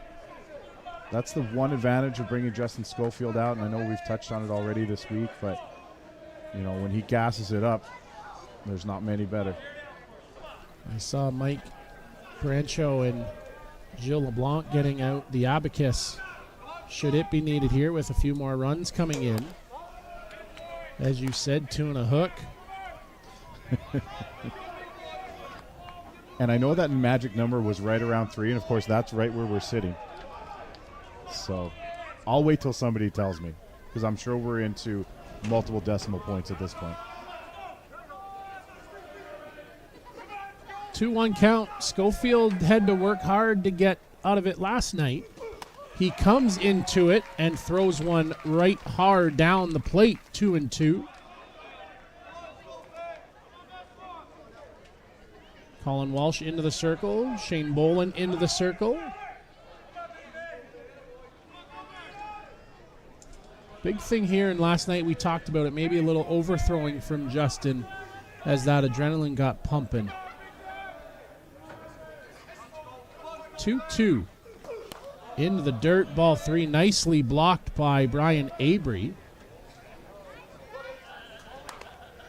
That's the one advantage of bringing Justin Schofield out, and I know we've touched on it already this week, but, you know, when he gasses it up, there's not many better. I saw Mike Brancho and Gilles LeBlanc getting out the abacus. Should it be needed here with a few more runs coming in. As you said, 2 and a hook. And I know that magic number was right around 3, and of course that's right where we're sitting. So I'll wait till somebody tells me, because I'm sure we're into multiple decimal points at this point. 2-1 count. Schofield had to work hard to get out of it last night. He comes into it and throws one right hard down the plate. 2-2. Colin Walsh into the circle. Shane Boland into the circle. Big thing here, and last night we talked about it, maybe a little overthrowing from Justin as that adrenaline got pumping. 2-2. Into the dirt, ball 3, nicely blocked by Brian Avery.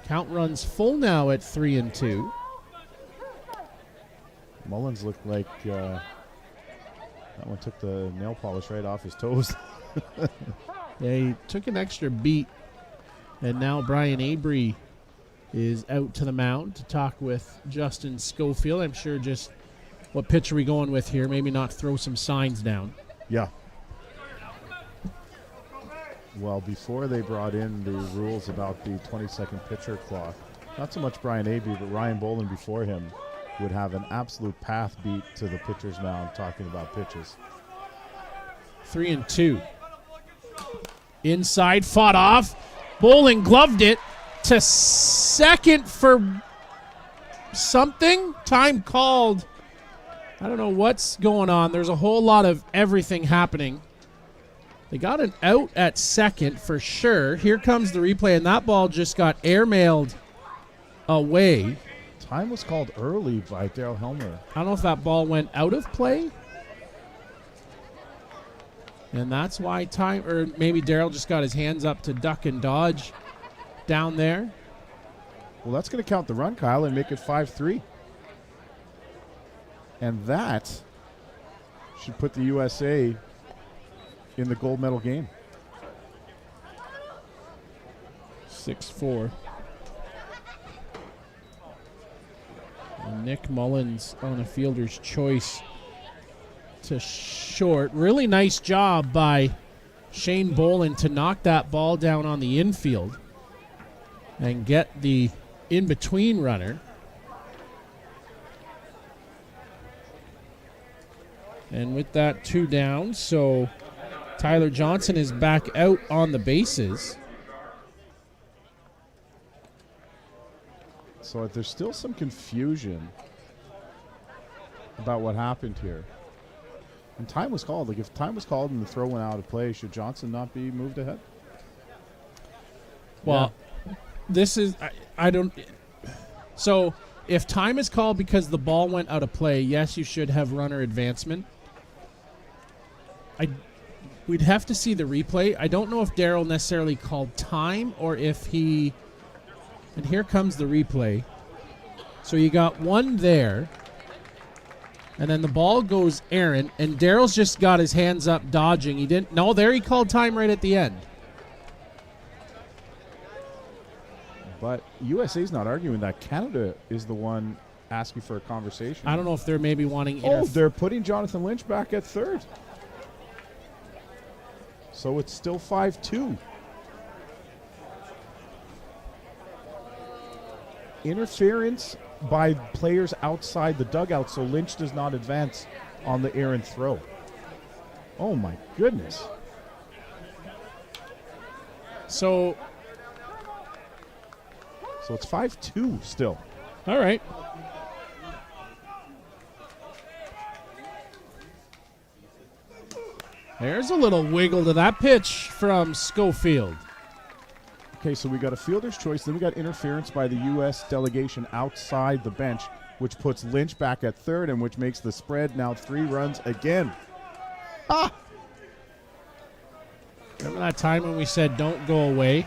Count runs full now at 3-2. Mullins looked like that one took the nail polish right off his toes. They took an extra beat, and now Brian Avery is out to the mound to talk with Justin Schofield. I'm sure just what pitch are we going with here? Maybe not throw some signs down. Yeah. Well, before they brought in the rules about the 20-second pitcher clock, not so much Brian Avery, but Ryan Boland before him would have an absolute path beat to the pitcher's mound talking about pitches. 3-2. Inside, fought off. Boland gloved it to second for something. Time called. I don't know what's going on. There's a whole lot of everything happening. They got an out at second for sure. Here comes the replay, and that ball just got airmailed away. Time was called early by Darryl Helmer. I don't know if that ball went out of play. And that's why time, or maybe Darryl just got his hands up to duck and dodge down there. Well, that's going to count the run, Kyle, and make it 5-3. And that should put the USA in the gold medal game. 6-4. And Nick Mullins on a fielder's choice to short. Really nice job by Shane Boland to knock that ball down on the infield and get the in-between runner. And with that, 2 down, so Tyler Johnson is back out on the bases. So there's still some confusion about what happened here. And time was called. Like, if time was called and the throw went out of play, should Johnson not be moved ahead? Well, this is, I don't. So if time is called because the ball went out of play, yes, you should have runner advancement. We'd have to see the replay. I don't know if Darryl necessarily called time or if he, and here comes the replay. So you got one there. And then the ball goes errant, and Darryl's just got his hands up dodging. He didn't. No, there he called time right at the end. But USA's not arguing that. Canada is the one asking for a conversation. I don't know if they're maybe wanting. They're putting Jonathan Lynch back at third. So it's still 5-2. Interference by players outside the dugout, so Lynch does not advance on the errant throw. Oh my goodness. So it's 5-2 still. All right. There's a little wiggle to that pitch from Schofield. Okay, so we got a fielder's choice, then we got interference by the U.S. delegation outside the bench, which puts Lynch back at third and which makes the spread now 3 runs again. Ah! Remember that time when we said don't go away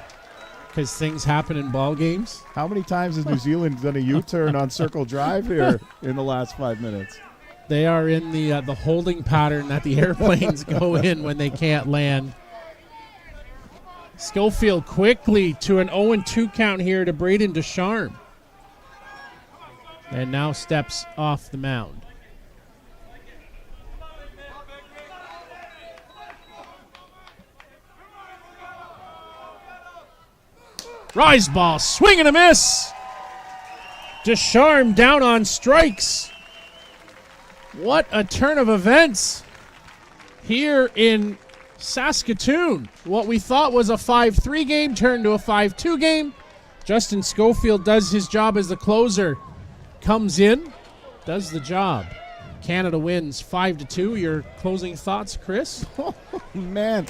because things happen in ball games? How many times has New Zealand done a U-turn on Circle Drive here in the last 5 minutes? They are in the holding pattern that the airplanes go in when they can't land. Schofield quickly to an 0-2 count here to Braden Ducharme. and now steps off the mound. Rise ball, swing and a miss. Descharme down on strikes. What a turn of events here in Saskatoon. What we thought was a 5-3 game turned to a 5-2 game. Justin Schofield does his job as the closer. Comes in, does the job. Canada wins 5-2. Your closing thoughts, Chris? Oh, man.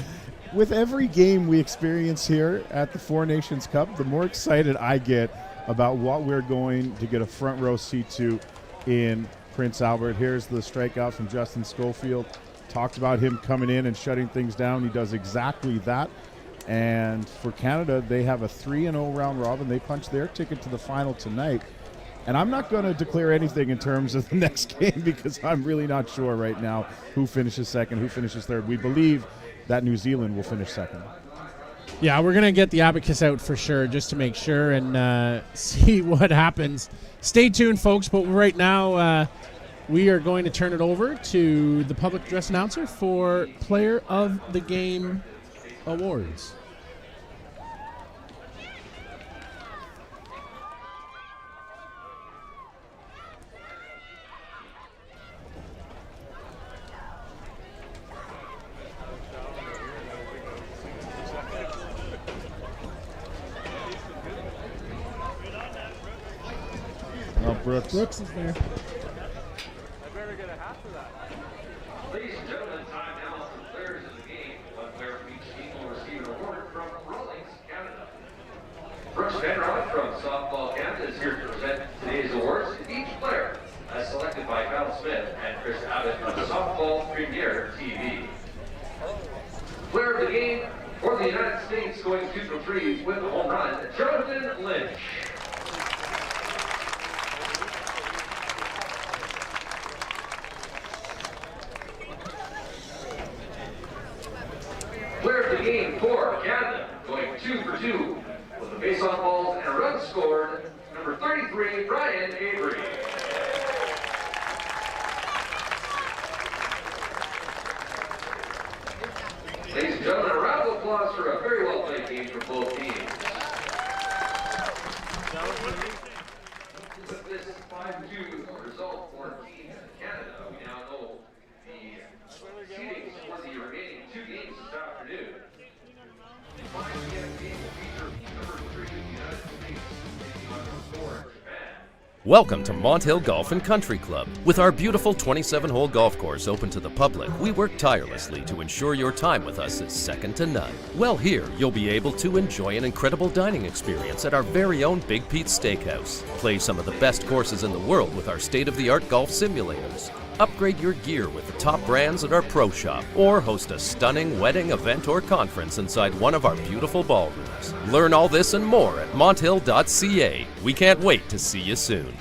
With every game we experience here at the Four Nations Cup, the more excited I get about what we're going to get a front row seat to in Prince Albert. Here's the strikeout from Justin Schofield. Talked about him coming in and shutting things down. He does exactly that. And for Canada, they have a 3-0 round robin. They punch their ticket to the final tonight. And I'm not going to declare anything in terms of the next game because I'm really not sure right now who finishes second, who finishes third. We believe that New Zealand will finish second. Yeah, we're going to get the abacus out for sure just to make sure and see what happens. Stay tuned, folks, but right now we are going to turn it over to the public address announcer for Player of the Game awards. Brooks. Brooks is there. Ladies and gentlemen, time now for players of the game. One player from each team will receive an award from Rawlings, Canada. Brooks Penrod from Softball Canada is here to present today's awards to each player, as selected by Kyle Smith and Chris Abbott of Softball Premier TV. Player of the game for the United States, going 2 for 3 with a home run, Jonathan Lynch. Player of the game for Canada, going 2 for 2 with a base on balls and a run scored, number 33, Brian Avery. Ladies and gentlemen, a round of applause for a very well played game for both teams. With this 5-2 result for Team Canada, we now know the seedings for the remaining 2 games this afternoon. Finally, the game will feature number 3 of the United States taking on number 4 Japan. Welcome to Mont Hill Golf and Country Club. With our beautiful 27-hole golf course open to the public, we work tirelessly to ensure your time with us is second to none. Well, here you'll be able to enjoy an incredible dining experience at our very own Big Pete's Steakhouse. Play some of the best courses in the world with our state-of-the-art golf simulators. Upgrade your gear with the top brands at our pro shop, or host a stunning wedding, event, or conference inside one of our beautiful ballrooms. Learn all this and more at monthill.ca. We can't wait to see you soon.